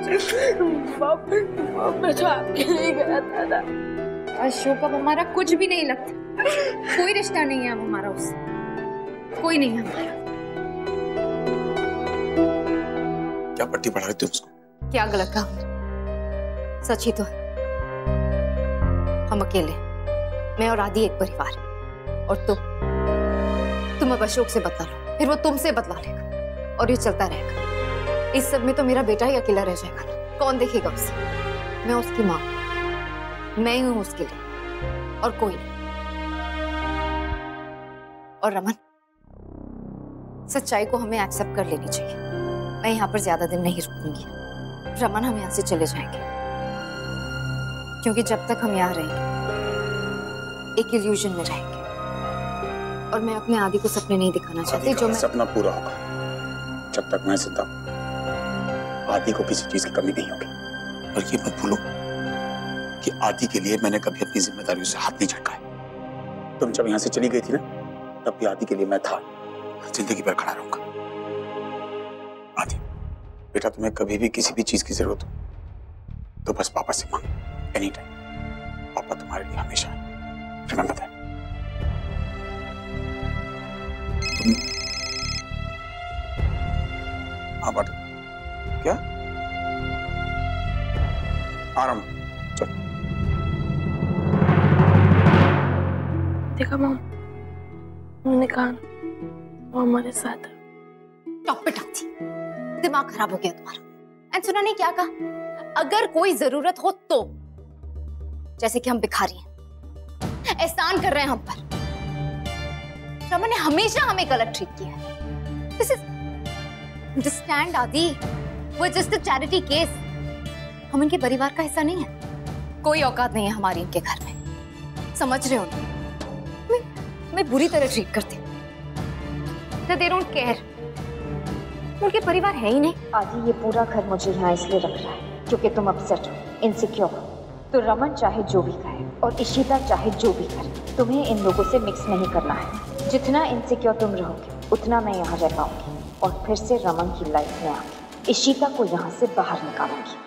मैं तो आपके लिए गया था ना। अशोक अब हमारा कुछ भी नहीं लगता, कोई रिश्ता नहीं है अब हमारा उससे, कोई नहीं है हमारा। क्या पट्टी पढ़ा रहे थे उसको? क्या गलत काम? सच ही तो है, हम अकेले, मैं और आदि एक परिवार, और तुम अब अशोक से बदला लो, फिर वो तुमसे बदला लेगा, और ये चलता रहेगा। इस सब में तो मेरा बेटा ही अकेला रह जाएगा ना, कौन देखेगा उसे? मैं उसकी माँ, मैं ही हूं उसके लिए, और कोई नहीं। और रमन, सच्चाई को हमें एक्सेप्ट कर लेनी चाहिए। मैं यहाँ पर ज्यादा दिन नहीं रुकूंगी। रमन, हम यहाँ से चले जाएंगे, क्योंकि जब तक हम यहाँ रहेंगे एक इल्यूजन में रहेंगे, और मैं अपने आदि को सपने नहीं दिखाना चाहती जो मैं... सपना पूरा होगा जब तक मैं जिंदा हूं। आदि को किसी चीज की कमी नहीं होगी। और ये मत भूलो कि आदि के लिए मैंने कभी अपनी जिम्मेदारियों से हाथ नहीं झटकाया। तुम जब यहाँ से चली गई थी ना, तब भी आदि के लिए मैं था, जिंदगी भर खड़ा रहूंगा। आदि बेटा, तुम्हें कभी भी किसी भी चीज की जरूरत हो तो बस पापा से मांग, एनी टाइम। पापा तुम्हारे लिए हमेशा है। Remember that. हाँ बट क्या? आराम, चल। देखा मॉम, उन्होंने कहा वो हमारे साथ है। टॉप पे टापती, दिमाग खराब हो गया तुम्हारा। एंड सुना नहीं क्या कहा? अगर कोई जरूरत हो तो, जैसे कि हम भिखारी हैं, एहसान कर रहे हैं हम पर। रमन ने हमेशा हमें गलत ट्रीट किया है। दिस इज अंडरस्टैंड आदि, वो जस्ट अ चैरिटी केस। हम इनके परिवार का हिस्सा नहीं है, कोई औकात नहीं है हमारी इनके घर में, समझ रहे हो ना? मैं बुरी तरह ट्रीट करती हूं, दे डोंट केयर, उनके परिवार है ही नहीं। आदि, ये पूरा घर मुझे यहाँ इसलिए रख रहा है क्योंकि तुम अपसेट हो, इनसिक्योर हो। तो रमन चाहे जो भी कहे और इशिता चाहे जो भी करे, तुम्हें इन लोगों से मिक्स नहीं करना है। जितना इनसिक्योर तुम रहोगे उतना मैं यहाँ रह पाऊंगी, और फिर से रमन की लाइफ में आके इशिता को यहाँ से बाहर निकालूंगी।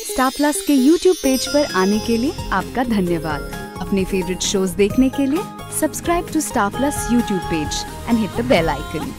स्टार प्लस के YouTube पेज पर आने के लिए आपका धन्यवाद। अपने फेवरेट शोज देखने के लिए subscribe to Star Plus YouTube page and hit the bell icon.